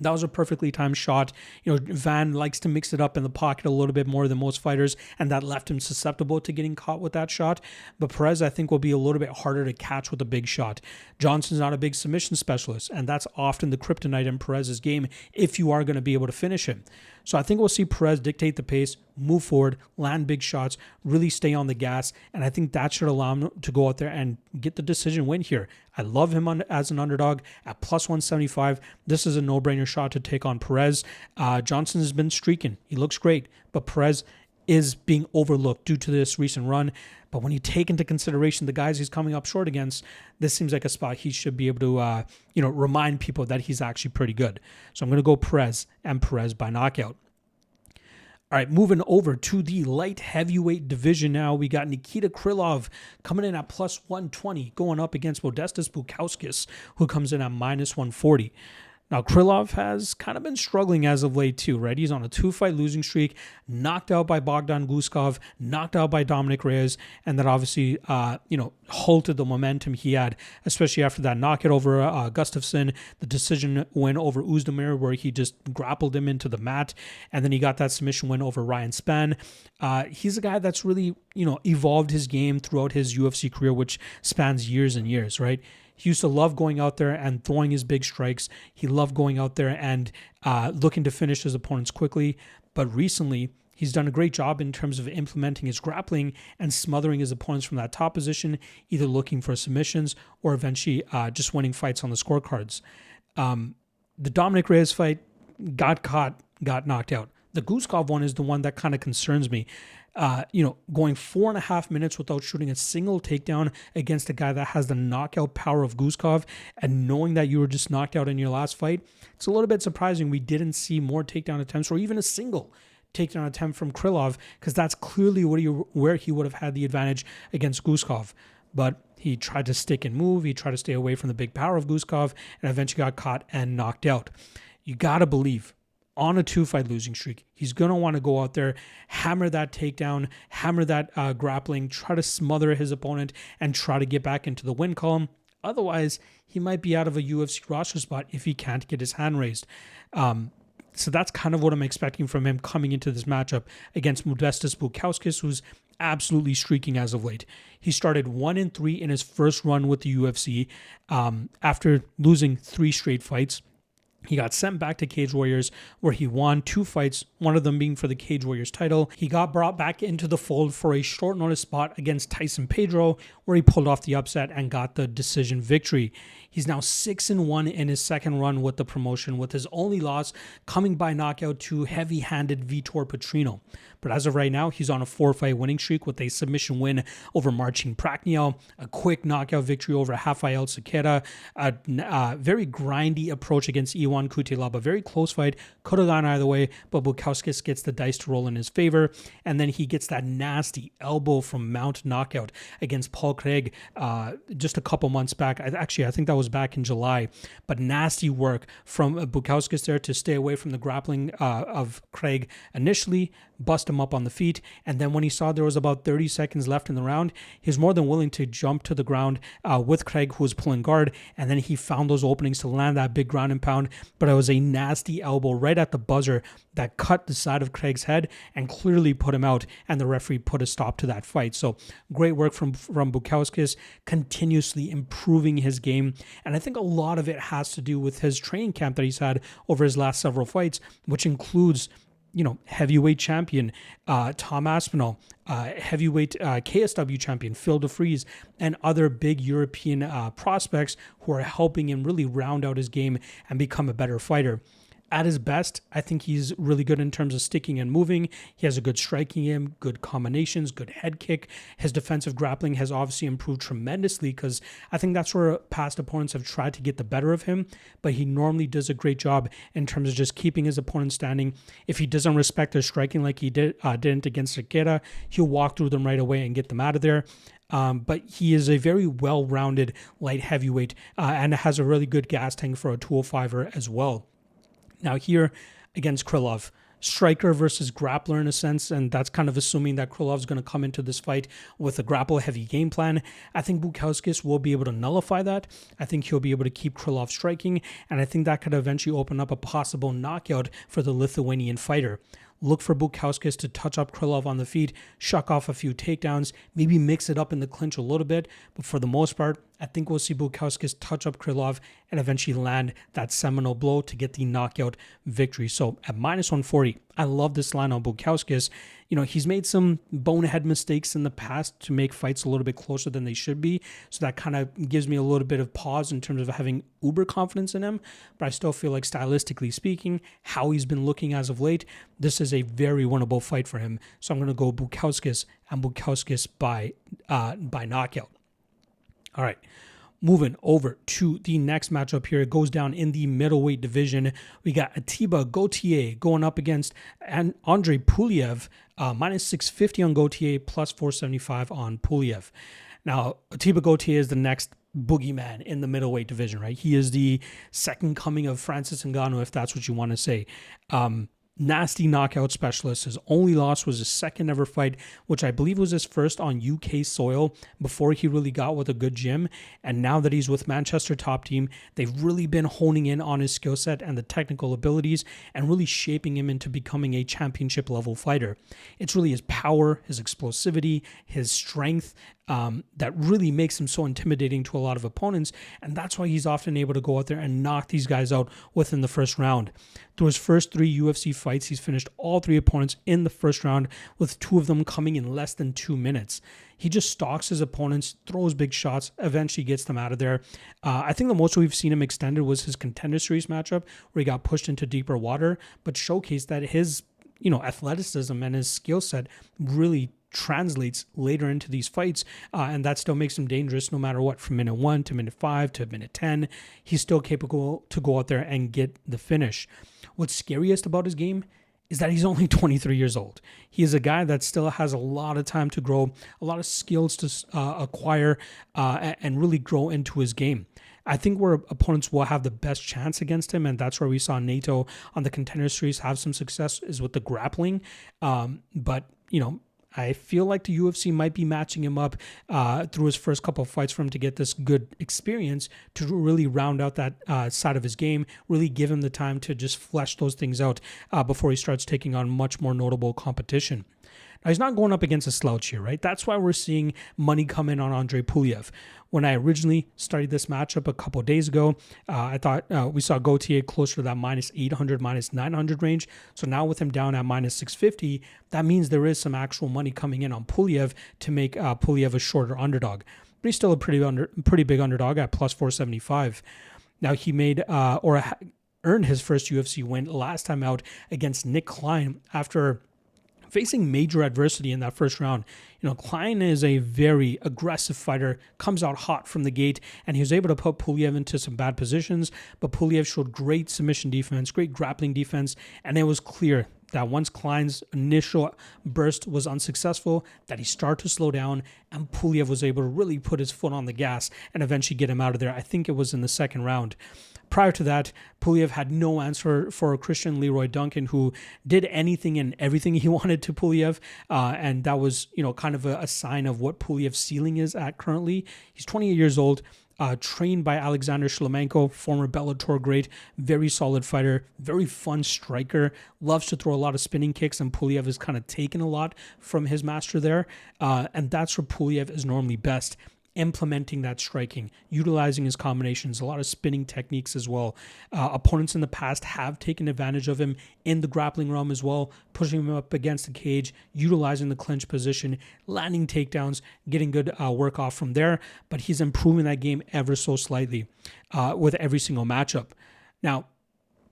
That was a perfectly timed shot. Van likes to mix it up in the pocket a little bit more than most fighters, and that left him susceptible to getting caught with that shot. But Perez, I think, will be a little bit harder to catch with a big shot. Johnson's not a big submission specialist, and that's often the kryptonite in Perez's game if you are going to be able to finish him. So I think we'll see Perez dictate the pace, move forward, land big shots, really stay on the gas, and I think that should allow him to go out there and get the decision win here. I love him as an underdog at plus 175. This is a no-brainer shot to take on Perez. Johnson has been streaking. He looks great, but Perez is being overlooked due to this recent run. But when you take into consideration the guys he's coming up short against, this seems like a spot he should be able to, remind people that he's actually pretty good. So I'm going to go Perez and Perez by knockout. All right, moving over to the light heavyweight division now. We got Nikita Krylov coming in at plus 120, going up against Modestas Bukauskas, who comes in at minus 140. Now, Krylov has kind of been struggling as of late too, right? He's on a 2-fight losing streak, knocked out by Bogdan Guskov, knocked out by Dominic Reyes, and that obviously, halted the momentum he had, especially after that knockout over Gustafsson, the decision win over Uzdemir, where he just grappled him into the mat, and then he got that submission win over Ryan Spann. He's a guy that's really, evolved his game throughout his UFC career, which spans years and years, right? He used to love going out there and throwing his big strikes. He loved going out there and looking to finish his opponents quickly. But recently, he's done a great job in terms of implementing his grappling and smothering his opponents from that top position, either looking for submissions or eventually just winning fights on the scorecards. The Dominic Reyes fight, got caught, got knocked out. The Guskov one is the one that kind of concerns me. Going 4.5 minutes without shooting a single takedown against a guy that has the knockout power of Guskov, and knowing that you were just knocked out in your last fight, it's a little bit surprising we didn't see more takedown attempts or even a single takedown attempt from Krylov, because that's clearly where he would have had the advantage against Guskov. But he tried to stick and move. He tried to stay away from the big power of Guskov and eventually got caught and knocked out. You got to believe, on a 2-fight losing streak, he's going to want to go out there, hammer that takedown, hammer that grappling, try to smother his opponent, and try to get back into the win column. Otherwise, he might be out of a UFC roster spot if he can't get his hand raised. So that's kind of what I'm expecting from him coming into this matchup against Modestas Bukauskas, who's absolutely streaking as of late. He started 1-3 in his first run with the UFC after losing 3 straight fights. He got sent back to Cage Warriors, where he won 2 fights, one of them being for the Cage Warriors title. He got brought back into the fold for a short notice spot against Tyson Pedro, where he pulled off the upset and got the decision victory. He's now 6-1 in his second run with the promotion, with his only loss coming by knockout to heavy-handed Vitor Petrino. But as of right now, he's on a 4-fight winning streak with a submission win over Marcin Prachnio, a quick knockout victory over Rafael Sequeira, a very grindy approach against Iwan Cutelaba, a very close fight, could have gone either way, but Bukauskas gets the dice to roll in his favor, and then he gets that nasty elbow from mount knockout against Paul Craig just a couple months back. I think that was back in July, but nasty work from Bukauskas there to stay away from the grappling of Craig initially, bust him up on the feet, and then when he saw there was about 30 seconds left in the round, he was more than willing to jump to the ground with Craig, who was pulling guard, and then he found those openings to land that big ground and pound, but it was a nasty elbow right at the buzzer that cut the side of Craig's head and clearly put him out, and the referee put a stop to that fight. So great work from Bukauskas, continuously improving his game, and I think a lot of it has to do with his training camp that he's had over his last several fights, which includes heavyweight champion Tom Aspinall, heavyweight KSW champion Phil DeFries, and other big European prospects who are helping him really round out his game and become a better fighter. At his best, I think he's really good in terms of sticking and moving. He has a good striking game, good combinations, good head kick. His defensive grappling has obviously improved tremendously because I think that's where past opponents have tried to get the better of him, but he normally does a great job in terms of just keeping his opponent standing. If he doesn't respect their striking like he didn't against Takeda, he'll walk through them right away and get them out of there. But he is a very well-rounded light heavyweight and has a really good gas tank for a 205er as well. Now here against Krylov, striker versus grappler in a sense, and that's kind of assuming that Krylov's going to come into this fight with a grapple-heavy game plan. I think Bukauskas will be able to nullify that. I think he'll be able to keep Krylov striking, and I think that could eventually open up a possible knockout for the Lithuanian fighter. Look for Bukauskas to touch up Krylov on the feet, shuck off a few takedowns, maybe mix it up in the clinch a little bit, but for the most part, I think we'll see Bukauskas touch up Krylov and eventually land that seminal blow to get the knockout victory. So at minus 140, I love this line on Bukauskas. He's made some bonehead mistakes in the past to make fights a little bit closer than they should be. So that kind of gives me a little bit of pause in terms of having uber confidence in him. But I still feel like stylistically speaking, how he's been looking as of late, this is a very winnable fight for him. So I'm going to go Bukauskas and Bukauskas by knockout. All right, moving over to the next matchup here. It goes down in the middleweight division. We got Atiba Gautier going up against Andre Pulyaev, minus 650 on Gautier, plus 475 on Pulyaev. Now, Atiba Gautier is the next boogeyman in the middleweight division, right? He is the second coming of Francis Ngannou, if that's what you want to say. Nasty knockout specialist. His only loss was his second ever fight, which I believe was his first on UK soil before he really got with a good gym. And now that he's with Manchester Top Team, they've really been honing in on his skill set and the technical abilities and really shaping him into becoming a championship level fighter. It's really his power, his explosivity, his strength, that really makes him so intimidating to a lot of opponents, and that's why he's often able to go out there and knock these guys out within the first round. Through his first 3 UFC fights, he's finished all 3 opponents in the first round, with 2 of them coming in less than 2 minutes. He just stalks his opponents, throws big shots, eventually gets them out of there. I think the most we've seen him extended was his Contender Series matchup, where he got pushed into deeper water, but showcased that his athleticism and his skill set really translates later into these fights, and that still makes him dangerous no matter what. From minute 1 to minute 5 to minute 10, he's still capable to go out there and get the finish. What's scariest about his game is that he's only 23 years old. He is a guy that still has a lot of time to grow, a lot of skills to acquire, and really grow into his game. I think where opponents will have the best chance against him, and that's where we saw NATO on the Contender Series have some success, is with the grappling. But I feel like the UFC might be matching him up through his first couple of fights for him to get this good experience to really round out that side of his game, really give him the time to just flesh those things out before he starts taking on much more notable competition. Now, he's not going up against a slouch here, right? That's why we're seeing money come in on Andre Pulyaev. When I originally started this matchup a couple of days ago, I thought we saw Gautier closer to that minus 800, minus 900 range. So now with him down at minus 650, that means there is some actual money coming in on Pulyaev to make Pulyaev a shorter underdog. But he's still a pretty big underdog at plus 475. Now he made earned his first UFC win last time out against Nick Klein after facing major adversity in that first round. Klein is a very aggressive fighter, comes out hot from the gate, and he was able to put Pulyaev into some bad positions, but Pulyaev showed great submission defense, great grappling defense, and it was clear that once Klein's initial burst was unsuccessful, that he started to slow down, and Pulyaev was able to really put his foot on the gas and eventually get him out of there. I think it was in the second round. Prior to that, Pulyaev had no answer for Christian Leroy Duncan, who did anything and everything he wanted to Pulyaev, and that was, kind of a sign of what Pulyev's ceiling is at currently. He's 28 years old, trained by Alexander Shlemenko, former Bellator great, very solid fighter, very fun striker, loves to throw a lot of spinning kicks, and Pulyaev has kind of taken a lot from his master there, and that's where Pulyaev is normally best. implementing that striking, utilizing his combinations, a lot of spinning techniques as well. Opponents in the past have taken advantage of him in the grappling realm as well, pushing him up against the cage, utilizing the clinch position, landing takedowns, getting good work off from there. But he's improving that game ever so slightly with every single matchup. Now,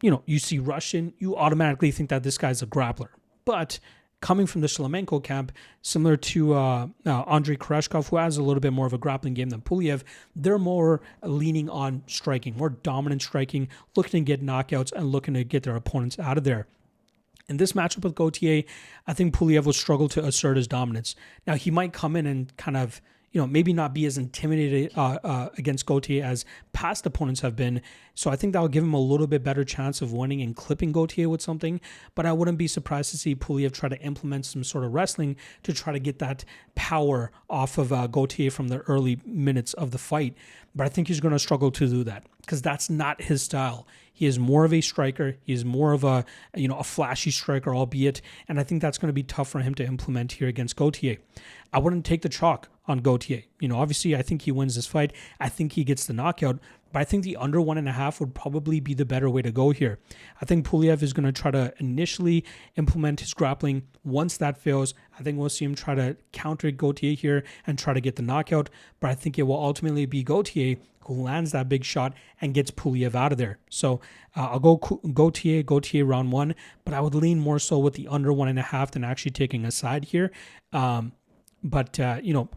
you see Russian, you automatically think that this guy's a grappler. But coming from the Shlemenko camp, similar to Andrei Koreshkov, who has a little bit more of a grappling game than Pulyaev, they're more leaning on striking, more dominant striking, looking to get knockouts and looking to get their opponents out of there. In this matchup with Gautier, I think Pulyaev will struggle to assert his dominance. Now, he might come in and kind of, maybe not be as intimidated against Gautier as past opponents have been. So I think that will give him a little bit better chance of winning and clipping Gautier with something. But I wouldn't be surprised to see Pulyaev try to implement some sort of wrestling to try to get that power off of Gautier from the early minutes of the fight. But I think he's going to struggle to do that because that's not his style. He is more of a striker. He is more of a flashy striker, albeit, and I think that's going to be tough for him to implement here against Gautier. I wouldn't take the chalk on Gautier. Obviously, I think he wins this fight. I think he gets the knockout, but I think the under 1.5 would probably be the better way to go here. I think Pulyaev is going to try to initially implement his grappling. Once that fails, I think we'll see him try to counter Gautier here and try to get the knockout, but I think it will ultimately be Gautier who lands that big shot and gets Pulyaev out of there. So I'll go Gautier round 1, but I would lean more so with the under 1.5 than actually taking a side here. But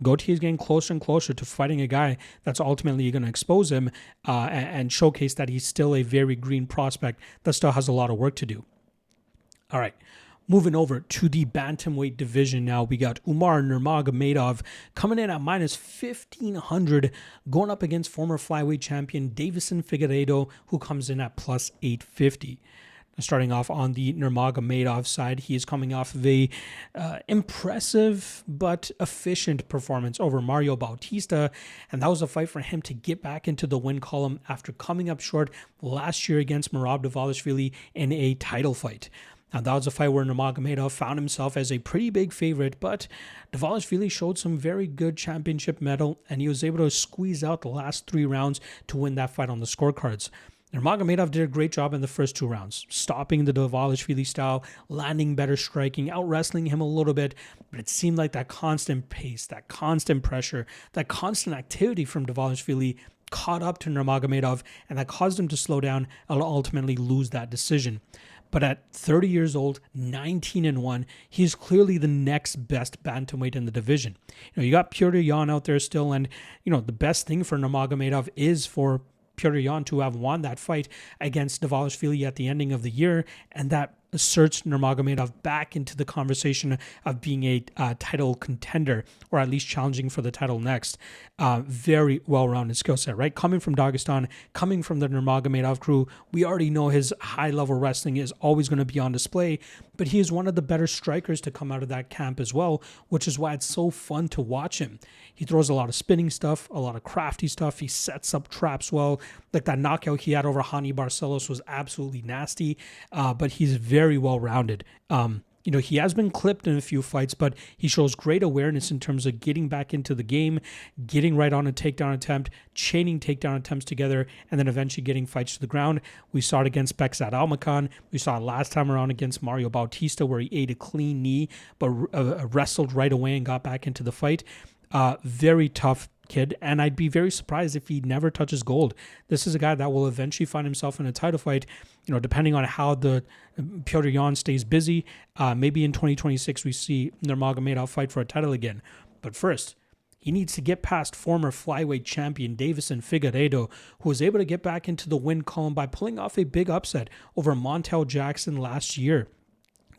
Gautier is getting closer and closer to fighting a guy that's ultimately going to expose him and showcase that he's still a very green prospect that still has a lot of work to do. All right. Moving over to the bantamweight division now, we got Umar Nurmagomedov coming in at minus 1,500, going up against former flyweight champion Deiveson Figueiredo, who comes in at plus 850. Starting off on the Nurmagomedov side, he is coming off of a impressive but efficient performance over Mario Bautista, and that was a fight for him to get back into the win column after coming up short last year against Merab Dvalishvili in a title fight. Now, that was a fight where Nurmagomedov found himself as a pretty big favorite, but Dvalishvili showed some very good championship mettle, and he was able to squeeze out the last 3 rounds to win that fight on the scorecards. Nurmagomedov did a great job in the first 2 rounds, stopping the Dvalishvili style, landing better striking, out-wrestling him a little bit, but it seemed like that constant pace, that constant pressure, that constant activity from Dvalishvili caught up to Nurmagomedov, and that caused him to slow down and ultimately lose that decision. But at 30 years old, 19-1, he's clearly the next best bantamweight in the division. You got Petr Yan out there still, and the best thing for Nurmagomedov is for Petr Yan to have won that fight against Dvalishvili at the ending of the year, and that asserts Nurmagomedov back into the conversation of being a title contender, or at least challenging for the title next. Very well-rounded skill set, right? Coming from Dagestan, coming from the Nurmagomedov crew, we already know his high-level wrestling is always going to be on display, but he is one of the better strikers to come out of that camp as well, which is why it's so fun to watch him. He throws a lot of spinning stuff, a lot of crafty stuff. He sets up traps well. Like that knockout he had over Hani Barcelos was absolutely nasty, but he's very well-rounded. He has been clipped in a few fights, but he shows great awareness in terms of getting back into the game, getting right on a takedown attempt, chaining takedown attempts together, and then eventually getting fights to the ground. We saw it against Beksat Almakan. We saw it last time around against Mario Bautista, where he ate a clean knee, but wrestled right away and got back into the fight. Very tough kid, and I'd be very surprised if he never touches gold. This is a guy that will eventually find himself in a title fight, depending on how the Petr Yan stays busy. Maybe in 2026 we see Nurmagomedov fight for a title again. But first, he needs to get past former flyweight champion Deiveson Figueiredo, who was able to get back into the win column by pulling off a big upset over Montel Jackson last year.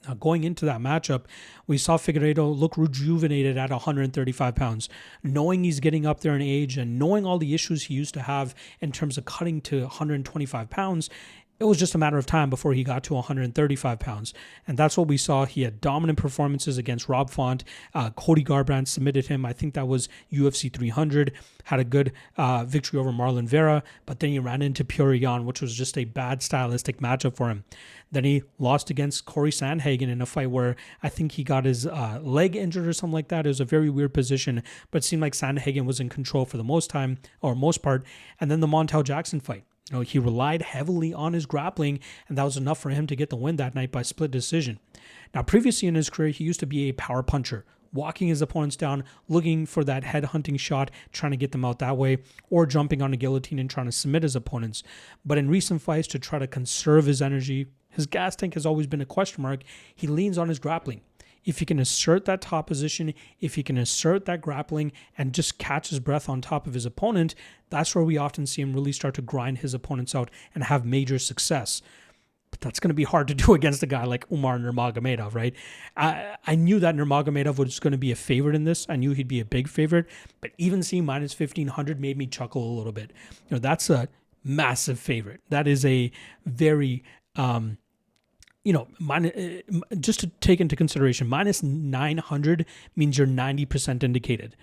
Now, going into that matchup, we saw Figueiredo look rejuvenated at 135 pounds. Knowing he's getting up there in age and knowing all the issues he used to have in terms of cutting to 125 pounds, it was just a matter of time before he got to 135 pounds. And that's what we saw. He had dominant performances against Rob Font. Cody Garbrandt submitted him. I think that was UFC 300. Had a good victory over Marlon Vera. But then he ran into Pulyaev, which was just a bad stylistic matchup for him. Then he lost against Corey Sandhagen in a fight where I think he got his leg injured or something like that. It was a very weird position. But it seemed like Sandhagen was in control for the most part. And then the Montel Jackson fight. He relied heavily on his grappling, and that was enough for him to get the win that night by split decision. Now, previously in his career, he used to be a power puncher, walking his opponents down, looking for that head-hunting shot, trying to get them out that way, or jumping on a guillotine and trying to submit his opponents. But in recent fights, to try to conserve his energy, his gas tank has always been a question mark, he leans on his grappling. If he can assert that top position, if he can assert that grappling and just catch his breath on top of his opponent, that's where we often see him really start to grind his opponents out and have major success. But that's going to be hard to do against a guy like Umar Nurmagomedov, right? I knew that Nurmagomedov was going to be a favorite in this. I knew he'd be a big favorite, but even seeing minus 1,500 made me chuckle a little bit. That's a massive favorite. That is a very... just to take into consideration, minus 900 means you're 90% indicated.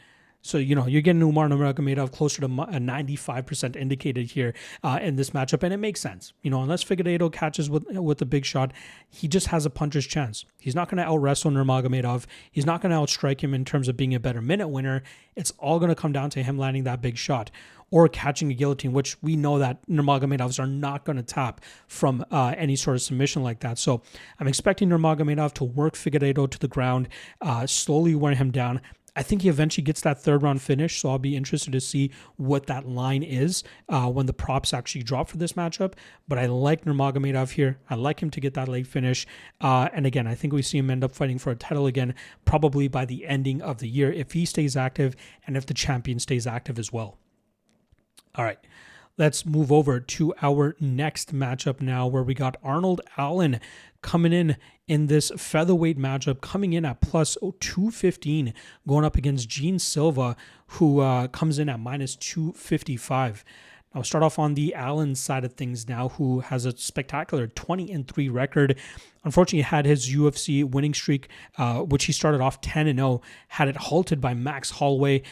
So, you're getting Umar Nurmagomedov closer to a 95% indicated here in this matchup, and it makes sense. Unless Figueiredo catches with a big shot, he just has a puncher's chance. He's not going to out-wrestle Nurmagomedov. He's not going to outstrike him in terms of being a better minute winner. It's all going to come down to him landing that big shot or catching a guillotine, which we know that Nurmagomedovs are not going to tap from any sort of submission like that. So I'm expecting Nurmagomedov to work Figueiredo to the ground, slowly wear him down. I think he eventually gets that third round finish, so I'll be interested to see what that line is when the props actually drop for this matchup. But I like Nurmagomedov here. I like him to get that late finish. And again, I think we see him end up fighting for a title again, probably by the ending of the year if he stays active and if the champion stays active as well. All right, let's move over to our next matchup now, where we got Arnold Allen coming in this featherweight matchup, coming in at plus 215, going up against Gene Silva, who comes in at minus 255. I'll start off on the Allen side of things now, who has a spectacular 20-3 record. Unfortunately, had his UFC winning streak, which he started off 10-0, had it halted by Max Holloway.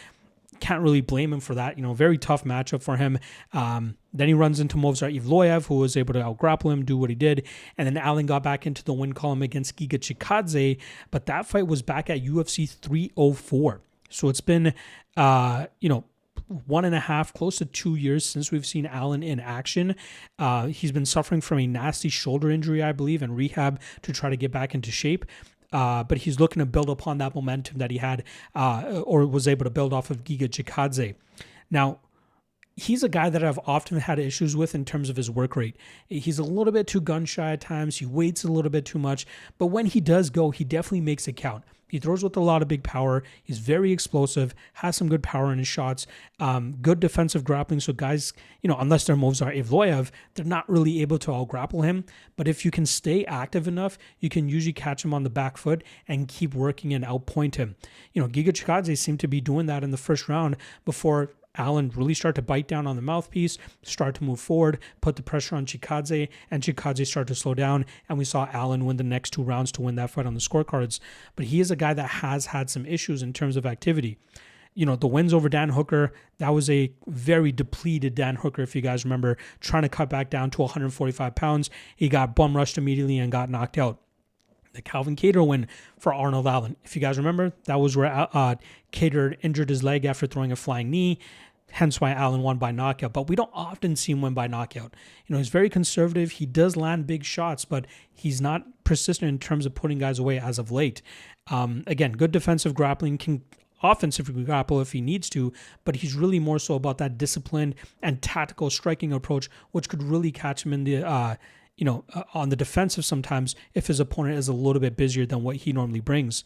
Can't really blame him for that. Very tough matchup for him. Then he runs into Movsar Evloev, who was able to outgrapple him, do what he did. And then Allen got back into the win column against Giga Chikadze. But that fight was back at UFC 304. So it's been, 1.5, close to 2 years since we've seen Allen in action. He's been suffering from a nasty shoulder injury, I believe, and rehab to try to get back into shape. But he's looking to build upon that momentum that he had or was able to build off of Giga Chikadze. Now, he's a guy that I've often had issues with in terms of his work rate. He's a little bit too gun shy at times. He waits a little bit too much. But when he does go, he definitely makes it count. He throws with a lot of big power. He's very explosive, has some good power in his shots, good defensive grappling. So guys, unless their moves are Evloev, they're not really able to out-grapple him. But if you can stay active enough, you can usually catch him on the back foot and keep working and outpoint him. Giga Chikadze seemed to be doing that in the first round before Allen really started to bite down on the mouthpiece, start to move forward, put the pressure on Chikadze, and Chikadze started to slow down, and we saw Allen win the next 2 rounds to win that fight on the scorecards. But he is a guy that has had some issues in terms of activity. The wins over Dan Hooker, that was a very depleted Dan Hooker, if you guys remember, trying to cut back down to 145 pounds. He got bum rushed immediately and got knocked out. The Calvin Kattar win for Arnold Allen. If you guys remember, that was where Kattar injured his leg after throwing a flying knee, hence why Allen won by knockout. But we don't often see him win by knockout. He's very conservative. He does land big shots, but he's not persistent in terms of putting guys away as of late. Again, good defensive grappling, can offensively grapple if he needs to, but he's really more so about that disciplined and tactical striking approach, which could really catch him in the on the defensive sometimes if his opponent is a little bit busier than what he normally brings.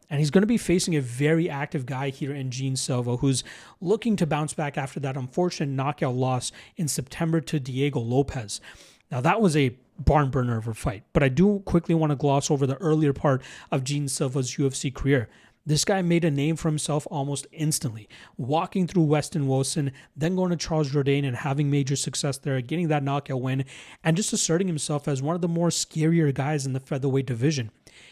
And he's going to be facing a very active guy here in Gene Silva, who's looking to bounce back after that unfortunate knockout loss in September to Diego Lopez. Now, that was a barn burner of a fight, but I do quickly want to gloss over the earlier part of Gene Silva's UFC career. This guy made a name for himself almost instantly, walking through Weston Wilson, then going to Charles Jourdain and having major success there, getting that knockout win, and just asserting himself as one of the more scarier guys in the featherweight division.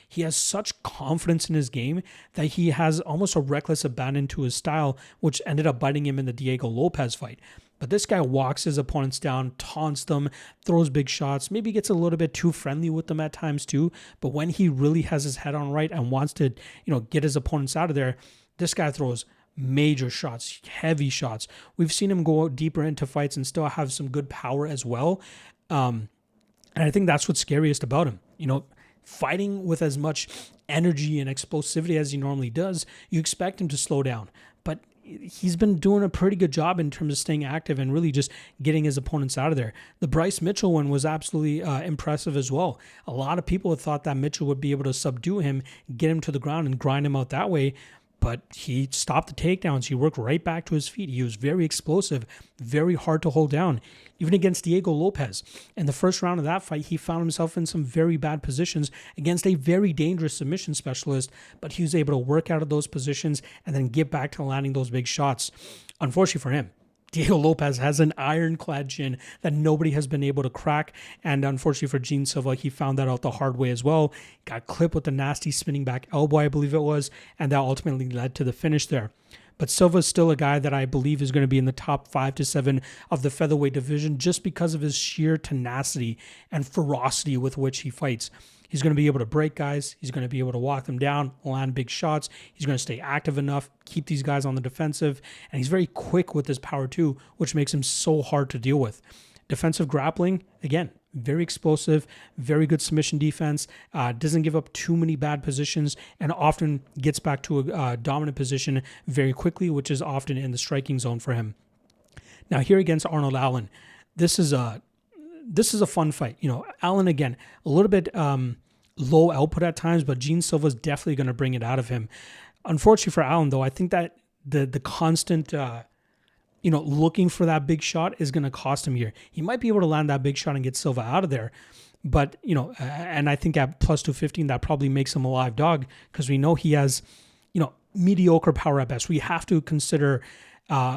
He has such confidence in his game that he has almost a reckless abandon to his style, which ended up biting him in the Diego Lopez fight. But this guy walks his opponents down, taunts them, throws big shots, maybe gets a little bit too friendly with them at times too. But when he really has his head on right and wants to, get his opponents out of there, this guy throws major shots, heavy shots. We've seen him go deeper into fights and still have some good power as well. And I think that's what's scariest about him. Fighting with as much energy and explosivity as he normally does, you expect him to slow down. But he's been doing a pretty good job in terms of staying active and really just getting his opponents out of there. The Bryce Mitchell one was absolutely impressive as well. A lot of people had thought that Mitchell would be able to subdue him, get him to the ground and grind him out that way. But he stopped the takedowns. He worked right back to his feet. He was very explosive, very hard to hold down. Even against Diego Lopez. In the first round of that fight, he found himself in some very bad positions against a very dangerous submission specialist, but he was able to work out of those positions and then get back to landing those big shots. Unfortunately for him, Diego Lopez has an ironclad chin that nobody has been able to crack. And unfortunately for Gene Silva, he found that out the hard way as well. Got clipped with a nasty spinning back elbow, I believe it was, and that ultimately led to the finish there. But Silva's still a guy that I believe is going to be in the top 5 to 7 of the featherweight division just because of his sheer tenacity and ferocity with which he fights. He's going to be able to break guys. He's going to be able to walk them down, land big shots. He's going to stay active enough, keep these guys on the defensive. And he's very quick with his power too, which makes him so hard to deal with. Defensive grappling, again, very explosive, very good submission defense, doesn't give up too many bad positions, and often gets back to a dominant position very quickly, which is often in the striking zone for him. Now here against Arnold Allen, this is a fun fight. Allen, again, a little bit low output at times, but Gene Silva is definitely going to bring it out of him. Unfortunately for Allen, though, I think that the constant looking for that big shot is going to cost him here. He might be able to land that big shot and get Silva out of there. But, and I think at plus 215, that probably makes him a live dog because we know he has, mediocre power at best. We have to consider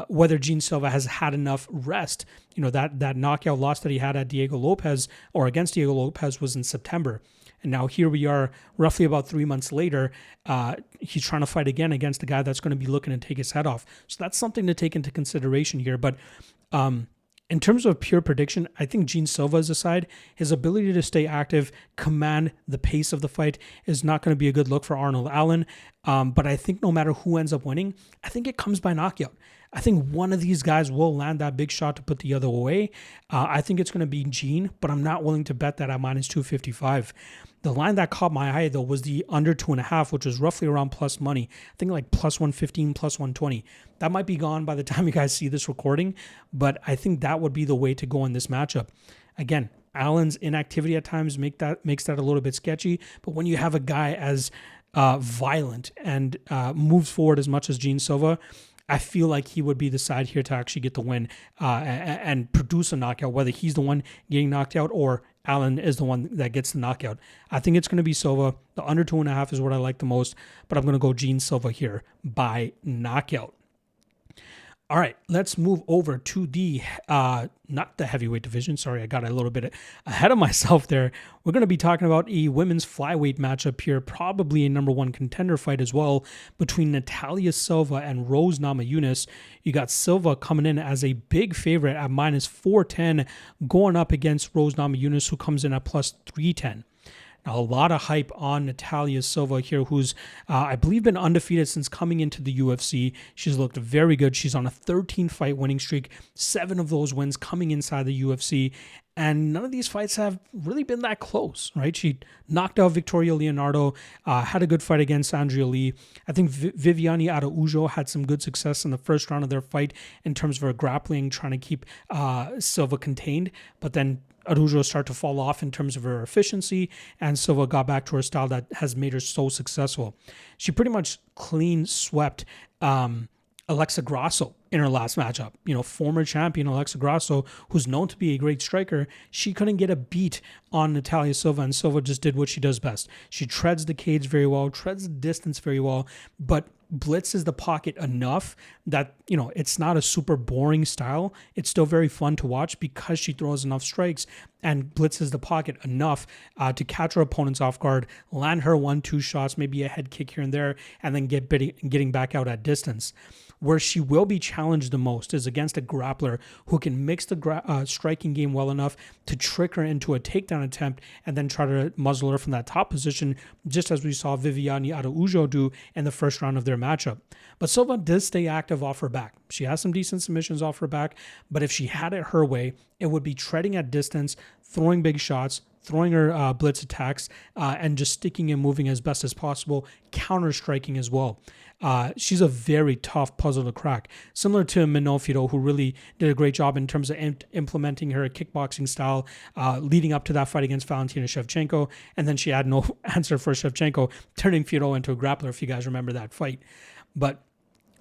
whether Gene Silva has had enough rest. That knockout loss that he had at Diego Lopez or against Diego Lopez was in September. And now here we are roughly about 3 months later. He's trying to fight again against a guy that's going to be looking to take his head off. So that's something to take into consideration here. But in terms of pure prediction, I think Gene Silva's aside, his ability to stay active, command the pace of the fight is not going to be a good look for Arnold Allen. But I think no matter who ends up winning, I think it comes by knockout. I think one of these guys will land that big shot to put the other away. I think it's going to be Gene, but I'm not willing to bet that at minus 255. The line that caught my eye, though, was the under 2.5, which was roughly around plus money. I think like plus 115, plus 120. That might be gone by the time you guys see this recording, but I think that would be the way to go in this matchup. Again, Allen's inactivity at times makes that a little bit sketchy, but when you have a guy as violent and moves forward as much as Gene Silva, I feel like he would be the side here to actually get the win and produce a knockout, whether he's the one getting knocked out or Allen is the one that gets the knockout. I think it's going to be Silva. The under 2.5 is what I like the most, but I'm going to go Gene Silva here by knockout. All right, let's move over to the, not the heavyweight division. Sorry, I got a little bit ahead of myself there. We're going to be talking about a women's flyweight matchup here, probably a number 1 contender fight as well, between Natalia Silva and Rose Namajunas. You got Silva coming in as a big favorite at minus 410, going up against Rose Namajunas, who comes in at plus 310. Now, a lot of hype on Natalia Silva here, who's, I believe, been undefeated since coming into the UFC. She's looked very good. She's on a 13-fight winning streak, 7 of those wins coming inside the UFC, and none of these fights have really been that close, right? She knocked out Victoria Leonardo, had a good fight against Andrea Lee. I think Viviane Araújo had some good success in the first round of their fight in terms of her grappling, trying to keep Silva contained, but then Araújo started to fall off in terms of her efficiency, and Silva got back to her style that has made her so successful. She pretty much clean swept Alexa Grasso in her last matchup. Former champion Alexa Grasso, who's known to be a great striker, she couldn't get a beat on Natalia Silva, and Silva just did what she does best. She treads the cage very well, treads the distance very well, but blitzes the pocket enough that, it's not a super boring style. It's still very fun to watch because she throws enough strikes and blitzes the pocket enough to catch her opponents off guard, land her 1-2 shots, maybe a head kick here and there, and then getting back out at distance. Where she will be challenged the most is against a grappler who can mix the striking game well enough to trick her into a takedown attempt and then try to muzzle her from that top position, just as we saw Viviane Araújo do in the first round of their matchup. But Silva does stay active off her back. She has some decent submissions off her back, but if she had it her way, it would be treading at distance, throwing big shots, throwing her blitz attacks, and just sticking and moving as best as possible, counter-striking as well. She's a very tough puzzle to crack, similar to Minofito, who really did a great job in terms of implementing her kickboxing style leading up to that fight against Valentina Shevchenko, and then she had no answer for Shevchenko, turning Fito into a grappler, if you guys remember that fight. But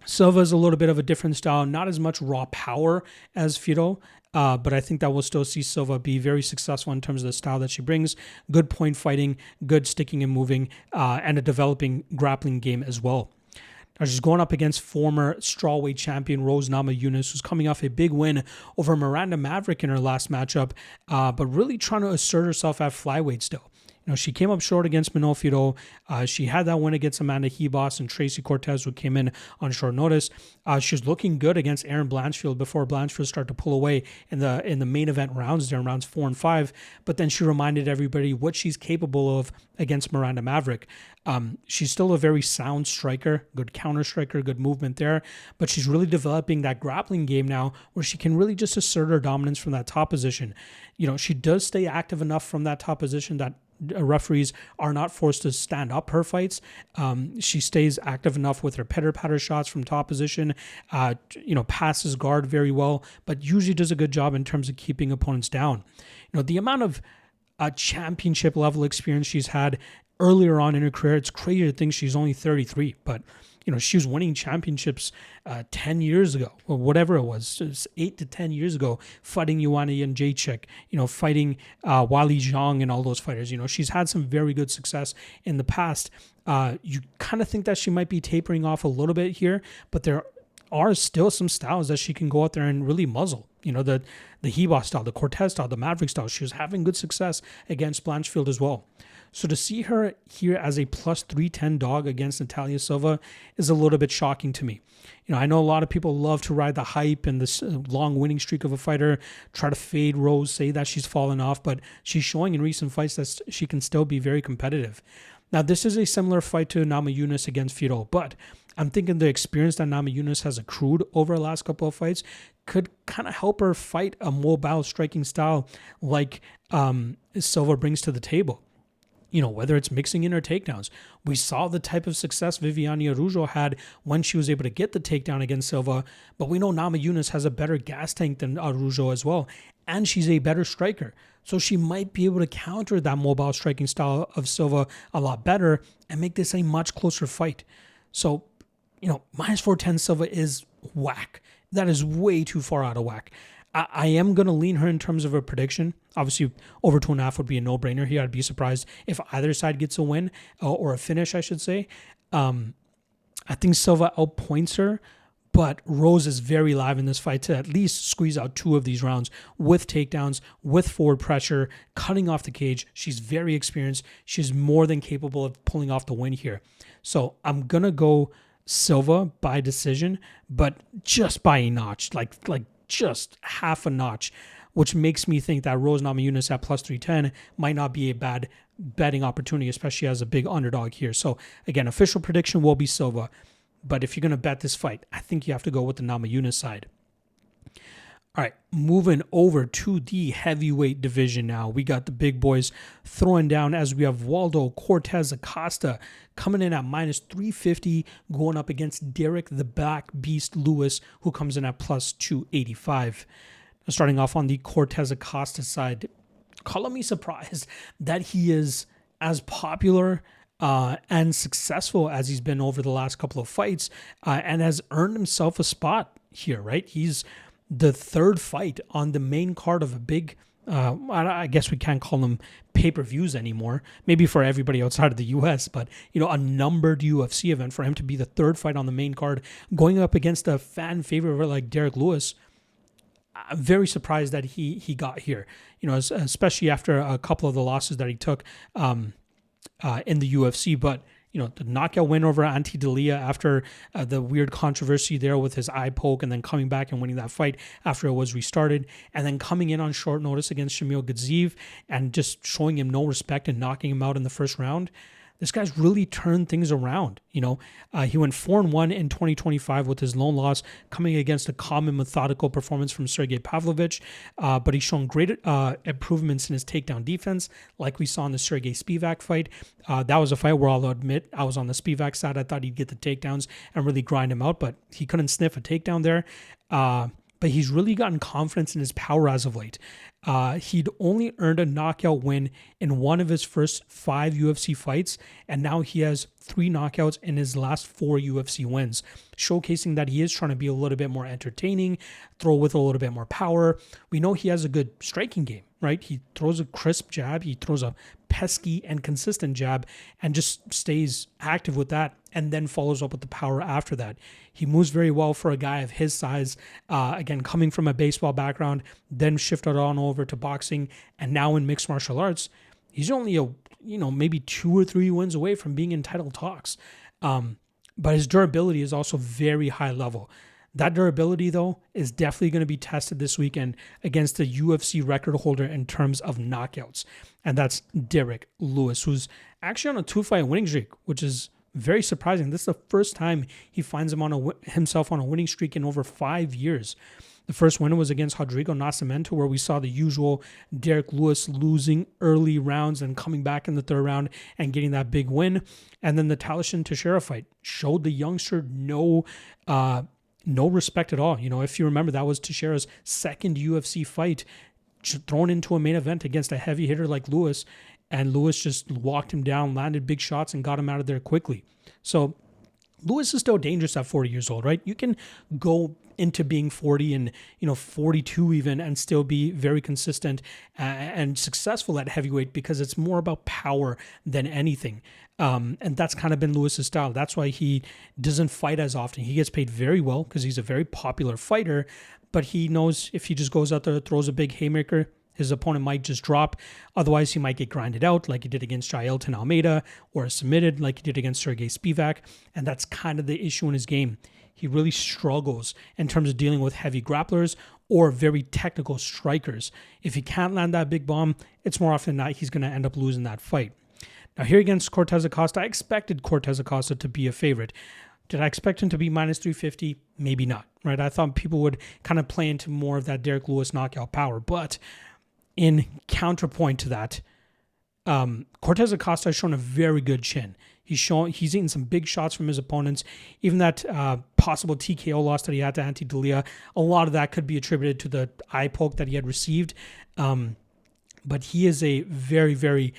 Silva's a little bit of a different style, not as much raw power as Fito, but I think that we'll still see Silva be very successful in terms of the style that she brings, good point fighting, good sticking and moving, and a developing grappling game as well. Now she's going up against former strawweight champion Rose Namajunas, who's coming off a big win over Miranda Maverick in her last matchup, but really trying to assert herself at flyweight still. She came up short against Minofito. She had that win against Amanda Hebos and Tracy Cortez, who came in on short notice. She was looking good against Erin Blanchfield before Blanchfield started to pull away in the main event rounds there in rounds 4 and 5. But then she reminded everybody what she's capable of against Miranda Maverick. She's still a very sound striker, good counter striker, good movement there. But she's really developing that grappling game now where she can really just assert her dominance from that top position. She does stay active enough from that top position that referees are not forced to stand up her fights. She stays active enough with her pitter-patter shots from top position, passes guard very well, but usually does a good job in terms of keeping opponents down. The amount of championship level experience she's had earlier on in her career, it's crazy to think she's only 33, but she was winning championships 10 years ago, or whatever it was 8 to 10 years ago, fighting Joanna Jędrzejczyk, fighting Wali Zhang and all those fighters. She's had some very good success in the past. You kind of think that she might be tapering off a little bit here, but there are still some styles that she can go out there and really muzzle. The Hebos style, the Cortez style, the Maverick style. She was having good success against Blanchfield as well. So to see her here as a plus 310 dog against Natalia Silva is a little bit shocking to me. I know a lot of people love to ride the hype and this long winning streak of a fighter, try to fade Rose, say that she's fallen off, but she's showing in recent fights that she can still be very competitive. Now, this is a similar fight to Namajunas against Fito, but I'm thinking the experience that Namajunas has accrued over the last couple of fights could kind of help her fight a mobile striking style like Silva brings to the table. Whether it's mixing in her takedowns. We saw the type of success Viviane Araújo had when she was able to get the takedown against Silva, but we know Namajunas has a better gas tank than Araújo as well, and she's a better striker. So she might be able to counter that mobile striking style of Silva a lot better and make this a much closer fight. So, minus 410 Silva is whack. That is way too far out of whack. I am going to lean her in terms of a prediction. Obviously, over 2.5 would be a no-brainer here. I'd be surprised if either side gets a win or a finish, I should say. I think Silva outpoints her, but Rose is very live in this fight to at least squeeze out 2 of these rounds with takedowns, with forward pressure, cutting off the cage. She's very experienced. She's more than capable of pulling off the win here. So I'm going to go Silva by decision, but just by a notch, like just half a notch, which makes me think that Rose Namajunas at plus 310 might not be a bad betting opportunity, especially as a big underdog here. So again, official prediction will be Silva, but if you're going to bet this fight, I think you have to go with the Namajunas side. All right, moving over to the heavyweight division now. We got the big boys throwing down as we have Waldo Cortes-Acosta coming in at minus 350, going up against Derek the Black Beast Lewis, who comes in at plus 285. Starting off on the Cortes-Acosta side, color me surprised that he is as popular and successful as he's been over the last couple of fights and has earned himself a spot here, right? He's the third fight on the main card of a big, I guess we can't call them pay-per-views anymore, maybe for everybody outside of the US, but, a numbered UFC event. For him to be the third fight on the main card, going up against a fan favorite like Derek Lewis, I'm very surprised that he got here, especially after a couple of the losses that he took in the UFC. But, the knockout win over Ante Delia after the weird controversy there with his eye poke, and then coming back and winning that fight after it was restarted, and then coming in on short notice against Shamil Gaziv and just showing him no respect and knocking him out in the first round. This guy's really turned things around. He went 4-1 in 2025 with his lone loss coming against a calm and methodical performance from Sergey Pavlovich. But he's shown great improvements in his takedown defense, like we saw in the Sergey Spivak fight. That was a fight where I'll admit I was on the Spivak side. I thought he'd get the takedowns and really grind him out, but he couldn't sniff a takedown there. But he's really gotten confidence in his power as of late. He'd only earned a knockout win in one of his first 5 UFC fights, and now he has 3 knockouts in his last 4 UFC wins, showcasing that he is trying to be a little bit more entertaining, throw with a little bit more power. We know he has a good striking game, right? He throws a crisp jab, he throws a pesky and consistent jab, and just stays active with that, and then follows up with the power after that. He moves very well for a guy of his size, again, coming from a baseball background, then shifted on over to boxing, and now in mixed martial arts. He's only maybe 2 or 3 wins away from being in title talks. But his durability is also very high level. That durability, though, is definitely going to be tested this weekend against the UFC record holder in terms of knockouts. And that's Derek Lewis, who's actually on a 2-fight winning streak, which is very surprising. This is the first time he finds himself on a winning streak in over 5 years. The first win was against Rodrigo Nascimento, where we saw the usual Derek Lewis losing early rounds and coming back in the third round and getting that big win. And then the Talishin Teixeira fight showed the youngster no respect at all. If you remember, that was Teixeira's second UFC fight, thrown into a main event against a heavy hitter like Lewis, and Lewis just walked him down, landed big shots, and got him out of there quickly. So Lewis is still dangerous at 40 years old, right? You can go into being 40 and 42 even and still be very consistent and successful at heavyweight, because it's more about power than anything. And that's kind of been Lewis's style. That's why he doesn't fight as often. He gets paid very well because he's a very popular fighter, but he knows if he just goes out there, throws a big haymaker, his opponent might just drop. Otherwise, he might get grinded out like he did against Jailton Almeida, or submitted like he did against Sergey Spivak. And that's kind of the issue in his game. He really struggles in terms of dealing with heavy grapplers or very technical strikers. If he can't land that big bomb, it's more often than not he's going to end up losing that fight. Now here against Cortes-Acosta, I expected Cortes-Acosta to be a favorite. Did I expect him to be minus 350? Maybe not, right? I thought people would kind of play into more of that Derek Lewis knockout power. But in counterpoint to that, Cortes-Acosta has shown a very good chin. He's eaten some big shots from his opponents. Even that possible TKO loss that he had to Ante Delia, a lot of that could be attributed to the eye poke that he had received. But he is a very, very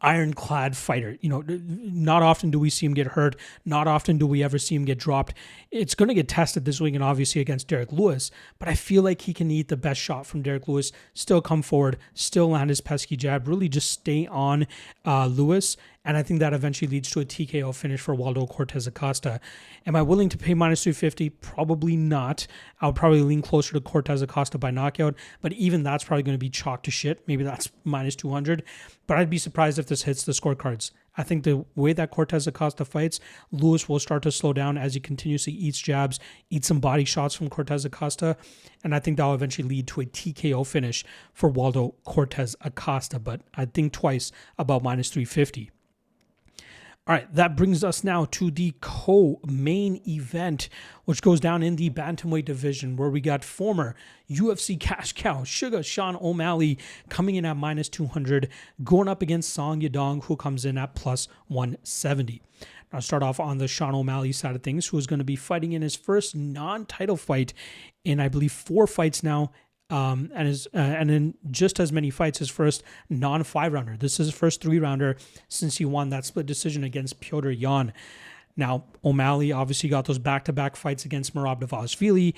ironclad fighter. Not often do we see him get hurt. Not often do we ever see him get dropped. It's going to get tested this weekend, obviously, against Derek Lewis, but I feel like he can eat the best shot from Derek Lewis, still come forward, still land his pesky jab, really just stay on Lewis, and I think that eventually leads to a TKO finish for Waldo Cortes-Acosta. Am I willing to pay minus 250? Probably not. I'll probably lean closer to Cortes-Acosta by knockout, but even that's probably going to be chalk to shit. Maybe that's minus 200, but I'd be surprised if this hits the scorecards. I think the way that Cortes-Acosta fights, Lewis will start to slow down as he continuously eats jabs, eats some body shots from Cortes-Acosta, and I think that will eventually lead to a TKO finish for Waldo Cortes-Acosta, but I'd think twice about minus 350. All right, that brings us now to the co-main event, which goes down in the bantamweight division, where we got former UFC cash cow Sugar Sean O'Malley coming in at minus 200, going up against Song Yadong, who comes in at plus 170. Now, I'll start off on the Sean O'Malley side of things, who is going to be fighting in his first non-title fight in, I believe, 4 fights now. And in just as many fights, his first non-5-rounder. This is his first 3-rounder since he won that split decision against Petr Yan. Now, O'Malley obviously got those back-to-back fights against Merab Dvalishvili,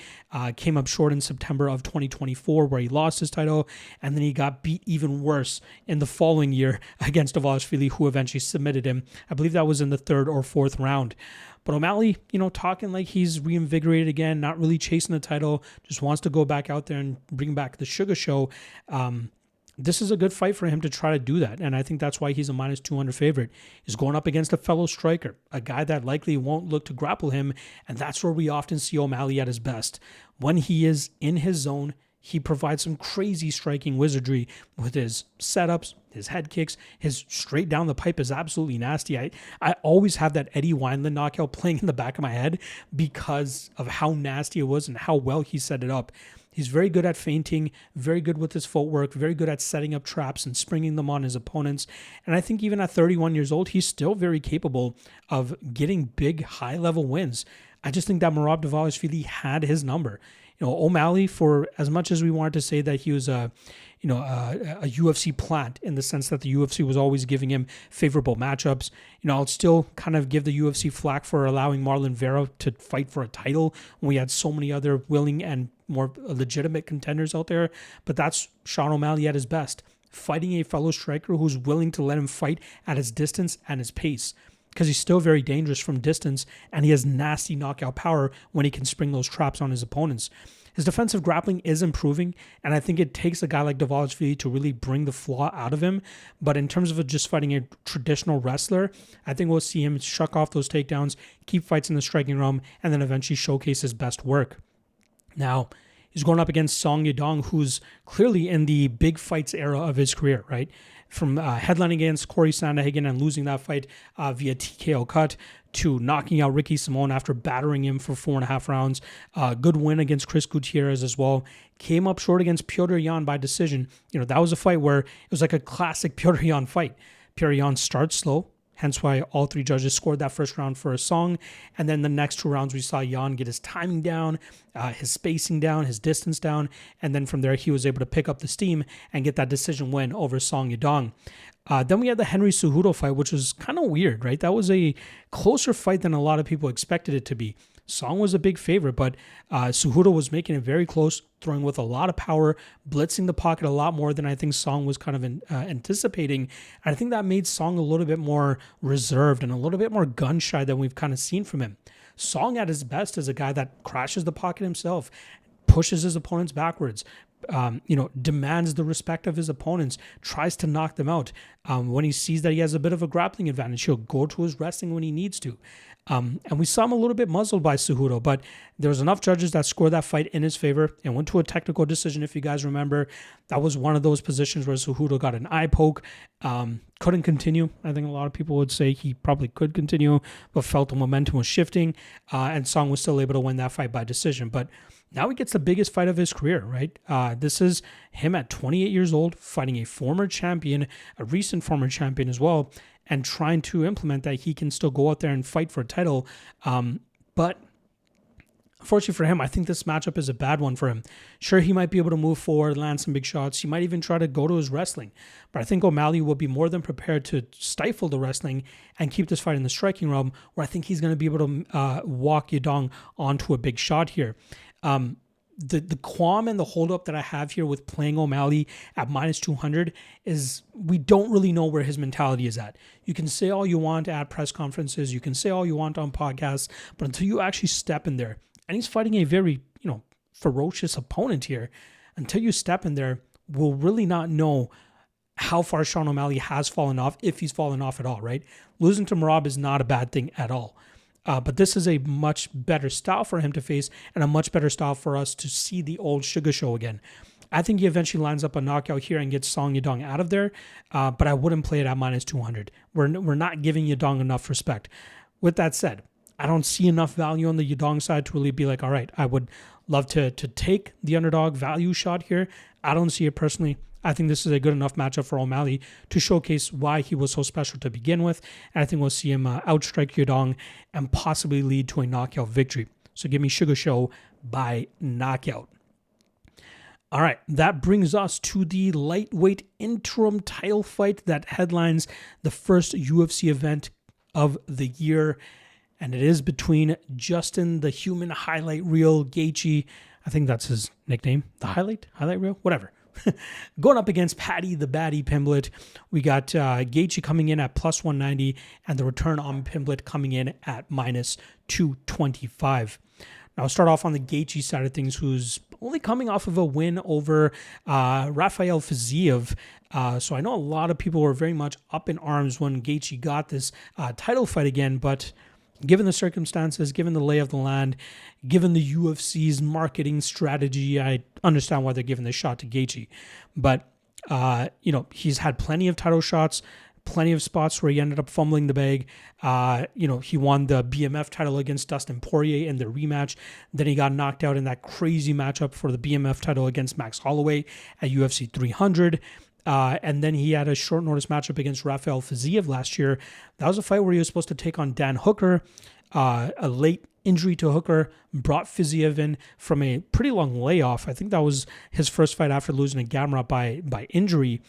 came up short in September of 2024 where he lost his title, and then he got beat even worse in the following year against Dvalishvili, who eventually submitted him. I believe that was in the 3rd or 4th round. But O'Malley, talking like he's reinvigorated again, not really chasing the title, just wants to go back out there and bring back the Sugar Show. This is a good fight for him to try to do that. And I think that's why he's a minus 200 favorite. He's going up against a fellow striker, a guy that likely won't look to grapple him. And that's where we often see O'Malley at his best. When he is in his zone, he provides some crazy striking wizardry with his setups, his head kicks, his straight down the pipe is absolutely nasty. I always have that Eddie Wineland knockout playing in the back of my head because of how nasty it was and how well he set it up. He's very good at feinting, very good with his footwork, very good at setting up traps and springing them on his opponents. And I think even at 31 years old, he's still very capable of getting big, high-level wins. I just think that Merab Dvalishvili had his number. O'Malley, for as much as we wanted to say that he was a UFC plant in the sense that the UFC was always giving him favorable matchups, I'll still kind of give the UFC flack for allowing Marlon Vera to fight for a title when we had so many other willing and more legitimate contenders out there. But that's Sean O'Malley at his best, fighting a fellow striker who's willing to let him fight at his distance and his pace, because he's still very dangerous from distance and he has nasty knockout power when he can spring those traps on his opponents. His defensive grappling is improving, and I think it takes a guy like Dvalishvili to really bring the flaw out of him. But in terms of just fighting a traditional wrestler, I think we'll see him shuck off those takedowns, keep fights in the striking realm, and then eventually showcase his best work. Now, he's going up against Song Yadong, who's clearly in the big fights era of his career, right? From headlining against Corey Sandhagen and losing that fight via TKO cut, to knocking out Ricky Simon after battering him for 4.5 rounds. Good win against Chris Gutierrez as well. Came up short against Petr Yan by decision. That was a fight where it was like a classic Petr Yan fight. Petr Yan starts slow, hence why all 3 judges scored that first round for a Song. And then the next 2 rounds, we saw Yan get his timing down, his spacing down, his distance down. And then from there, he was able to pick up the steam and get that decision win over Song Yadong. Then we had the Henry Cejudo fight, which was kind of weird, right? That was a closer fight than a lot of people expected it to be. Song was a big favorite, but Cejudo was making it very close, throwing with a lot of power, blitzing the pocket a lot more than I think Song was kind of anticipating. And I think that made Song a little bit more reserved and a little bit more gun-shy than we've kind of seen from him. Song at his best is a guy that crashes the pocket himself, pushes his opponents backwards, demands the respect of his opponents, tries to knock them out. When he sees that he has a bit of a grappling advantage, he'll go to his wrestling when he needs to. And we saw him a little bit muzzled by Cejudo, but there was enough judges that scored that fight in his favor and went to a technical decision. If you guys remember, that was one of those positions where Cejudo got an eye poke, couldn't continue. I think a lot of people would say he probably could continue, but felt the momentum was shifting, and Song was still able to win that fight by decision. But now he gets the biggest fight of his career, right? This is him at 28 years old, fighting a former champion, a recent former champion as well, and trying to implement that he can still go out there and fight for a title. But unfortunately for him, I think this matchup is a bad one for him. Sure, he might be able to move forward, land some big shots. He might even try to go to his wrestling. But I think O'Malley will be more than prepared to stifle the wrestling and keep this fight in the striking realm, where I think he's going to be able to walk Yadong onto a big shot here. The qualm and the holdup that I have here with playing O'Malley at minus 200 is we don't really know where his mentality is at. You can say all you want at press conferences, you can say all you want on podcasts, but until you actually step in there, and he's fighting a very, ferocious opponent here, until you step in there, we'll really not know how far Sean O'Malley has fallen off, if he's fallen off at all, right? Losing to Merab is not a bad thing at all. But this is a much better style for him to face and a much better style for us to see the old Sugar Show again. I think he eventually lines up a knockout here and gets Song Yadong out of there, but I wouldn't play it at minus 200. We're not giving Yadong enough respect. With that said, I don't see enough value on the Yadong side to really be like, all right, I would love to take the underdog value shot here. I don't see it personally. I think this is a good enough matchup for O'Malley to showcase why he was so special to begin with. And I think we'll see him outstrike Yadong and possibly lead to a knockout victory. So give me Sugar Show by knockout. All right, that brings us to the lightweight interim title fight that headlines the first UFC event of the year. and it is between Justin, the human highlight reel, Gaethje. I think that's his nickname, the highlight reel, whatever. Going up against Paddy the Baddie Pimblett. We got Gaethje coming in at plus 190 and the return on Pimblett coming in at minus 225. Now, I'll start off on the Gaethje side of things, who's only coming off of a win over Rafael Fiziev. So I know a lot of people were very much up in arms when Gaethje got this title fight again, but given the circumstances, given the lay of the land, given the UFC's marketing strategy, I understand why they're giving this shot to Gaethje. But, he's had plenty of title shots, plenty of spots where he ended up fumbling the bag. He won the BMF title against Dustin Poirier in the rematch. Then he got knocked out in that crazy matchup for the BMF title against Max Holloway at UFC 300. And then he had a short notice matchup against Rafael Fiziev last year. That was a fight where he was supposed to take on Dan Hooker. A late injury to Hooker brought Fiziev in from a pretty long layoff. I think that was his first fight after losing to Gamrot by injury.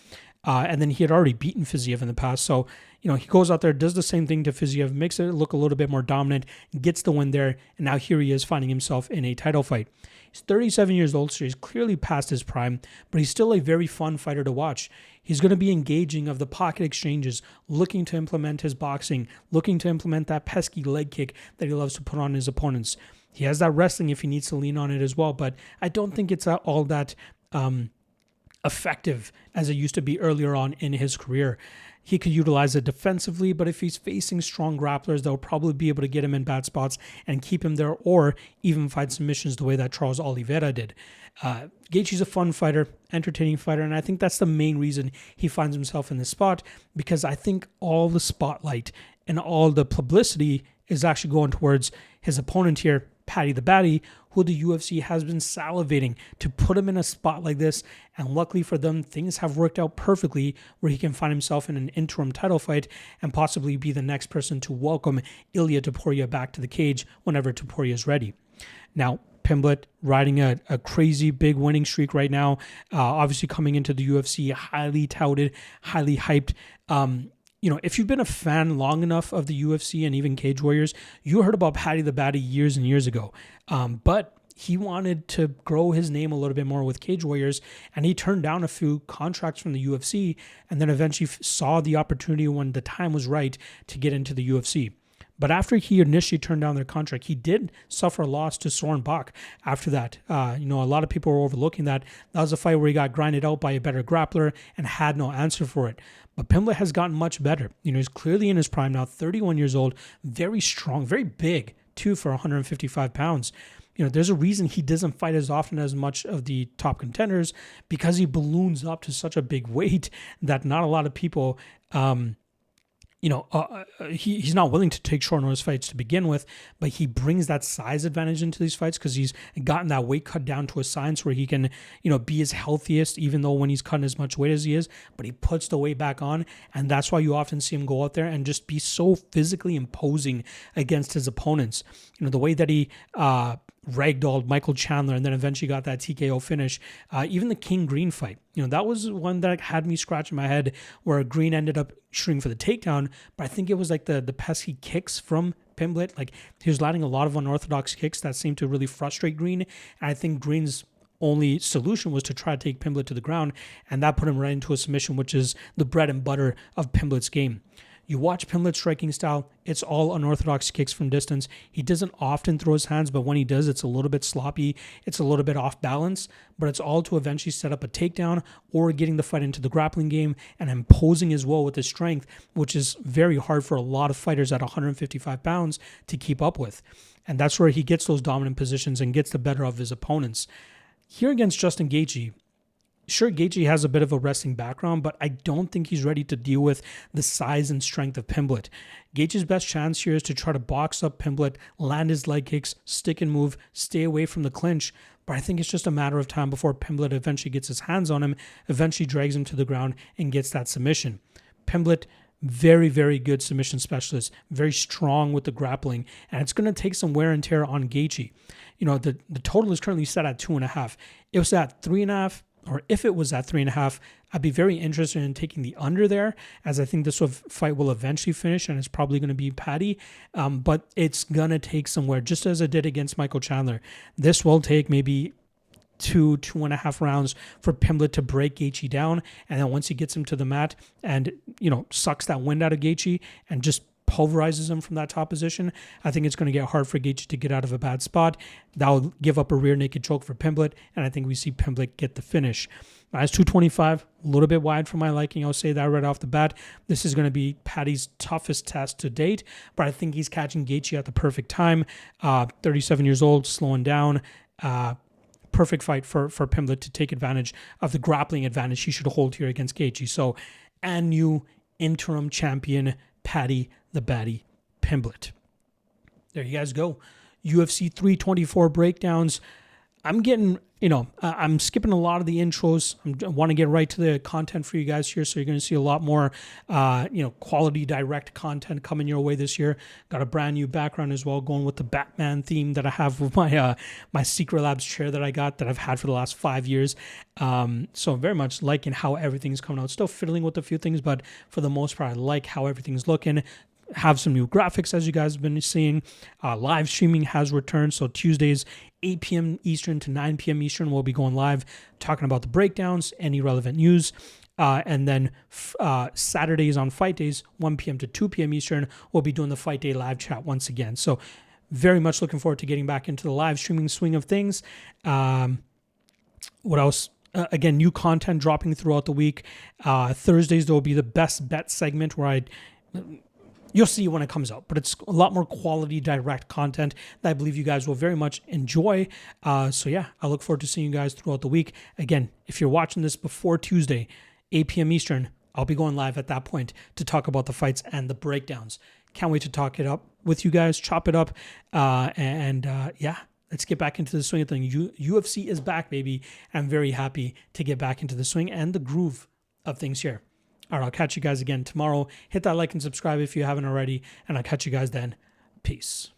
And then he had already beaten Fiziev in the past. So, he goes out there, does the same thing to Fiziev, makes it look a little bit more dominant, gets the win there, and now here he is finding himself in a title fight. He's 37 years old, so he's clearly past his prime, but he's still a very fun fighter to watch. He's going to be engaging of the pocket exchanges, looking to implement his boxing, looking to implement that pesky leg kick that he loves to put on his opponents. He has that wrestling if he needs to lean on it as well, but I don't think it's all that effective as it used to be earlier on in his career. He could utilize it defensively, but if he's facing strong grapplers, they'll probably be able to get him in bad spots and keep him there, or even find submissions the way that Charles Oliveira did. Gaethje's a fun fighter, entertaining fighter, and I think that's the main reason he finds himself in this spot, because I think all the spotlight and all the publicity is actually going towards his opponent here, Paddy the Baddie, who the UFC has been salivating to put him in a spot like this. And luckily for them, things have worked out perfectly where he can find himself in an interim title fight and possibly be the next person to welcome Ilia Topuria back to the cage whenever Topuria is ready. Now, Pimblett riding a crazy big winning streak right now, obviously coming into the UFC, highly touted, highly hyped. If you've been a fan long enough of the UFC and even Cage Warriors, you heard about Paddy the Baddie years and years ago. But he wanted to grow his name a little bit more with Cage Warriors, and he turned down a few contracts from the UFC and then eventually saw the opportunity when the time was right to get into the UFC. But after he initially turned down their contract, he did suffer a loss to Soren Bach after that. A lot of people were overlooking that. That was a fight where he got grinded out by a better grappler and had no answer for it. But Pimblett has gotten much better. He's clearly in his prime now, 31 years old, very strong, very big, too, for 155 pounds. There's a reason he doesn't fight as often as much of the top contenders, because he balloons up to such a big weight that not a lot of people... he's not willing to take short notice fights to begin with, but he brings that size advantage into these fights because he's gotten that weight cut down to a science where he can, be his healthiest, even though when he's cutting as much weight as he is, but he puts the weight back on. And that's why you often see him go out there and just be so physically imposing against his opponents. The way that he, ragdolled Michael Chandler and then eventually got that TKO finish. Even the King Green fight, that was one that had me scratching my head, where Green ended up shooting for the takedown, but I think it was like the pesky kicks from Pimblett. Like, he was landing a lot of unorthodox kicks that seemed to really frustrate Green, and I think Green's only solution was to try to take Pimblett to the ground, and that put him right into a submission, which is the bread and butter of Pimblett's game. You watch Pimblett's striking style, it's all unorthodox kicks from distance. He doesn't often throw his hands, but when he does, it's a little bit sloppy. It's a little bit off balance, but it's all to eventually set up a takedown or getting the fight into the grappling game and imposing as well with his strength, which is very hard for a lot of fighters at 155 pounds to keep up with. And that's where he gets those dominant positions and gets the better of his opponents. Here against Justin Gaethje, sure, Gaethje has a bit of a wrestling background, but I don't think he's ready to deal with the size and strength of Pimblett. Gaethje's best chance here is to try to box up Pimblett, land his leg kicks, stick and move, stay away from the clinch. But I think it's just a matter of time before Pimblett eventually gets his hands on him, eventually drags him to the ground and gets that submission. Pimblett, very, very good submission specialist, very strong with the grappling, and it's going to take some wear and tear on Gaethje. The total is currently set at 2.5. It was at 3.5. or if it was at 3.5, I'd be very interested in taking the under there, as I think this fight will eventually finish and it's probably going to be Paddy. But it's going to take somewhere, just as it did against Michael Chandler. This will take maybe 2.5 rounds for Pimblett to break Gaethje down. And then once he gets him to the mat and, sucks that wind out of Gaethje and just pulverizes him from that top position, I think it's going to get hard for Gaethje to get out of a bad spot. That will give up a rear naked choke for Pimblett, and I think we see Pimblett get the finish. As 225, a little bit wide for my liking. I'll say that right off the bat. This is going to be Paddy's toughest test to date, but I think he's catching Gaethje at the perfect time. 37 years old, slowing down. Perfect fight for Pimblett to take advantage of the grappling advantage he should hold here against Gaethje. So, and new interim champion Paddy the Baddy Pimblett. There you guys go. UFC 324 breakdowns. I'm getting, I'm skipping a lot of the intros. I want to get right to the content for you guys here. So you're going to see a lot more, quality direct content coming your way this year. Got a brand new background as well, going with the Batman theme that I have with my Secret Labs chair that I've had for the last 5 years. So I'm very much liking how everything's coming out. Still fiddling with a few things, but for the most part, I like how everything's looking. Have some new graphics, as you guys have been seeing. Live streaming has returned. So Tuesdays, 8 p.m. Eastern to 9 p.m. Eastern, we'll be going live talking about the breakdowns, any relevant news. And then Saturdays on fight days, 1 p.m. to 2 p.m. Eastern, we'll be doing the fight day live chat once again. So very much looking forward to getting back into the live streaming swing of things. What else? Again, new content dropping throughout the week. Thursdays, there will be the best bet segment where you'll see when it comes out, but it's a lot more quality direct content that I believe you guys will very much enjoy. So yeah, I look forward to seeing you guys throughout the week. Again, if you're watching this before Tuesday, 8 p.m. Eastern, I'll be going live at that point to talk about the fights and the breakdowns. Can't wait to talk it up with you guys, chop it up, yeah, let's get back into the swing of things. UFC is back, baby. I'm very happy to get back into the swing and the groove of things here. All right, I'll catch you guys again tomorrow. Hit that like and subscribe if you haven't already, and I'll catch you guys then. Peace.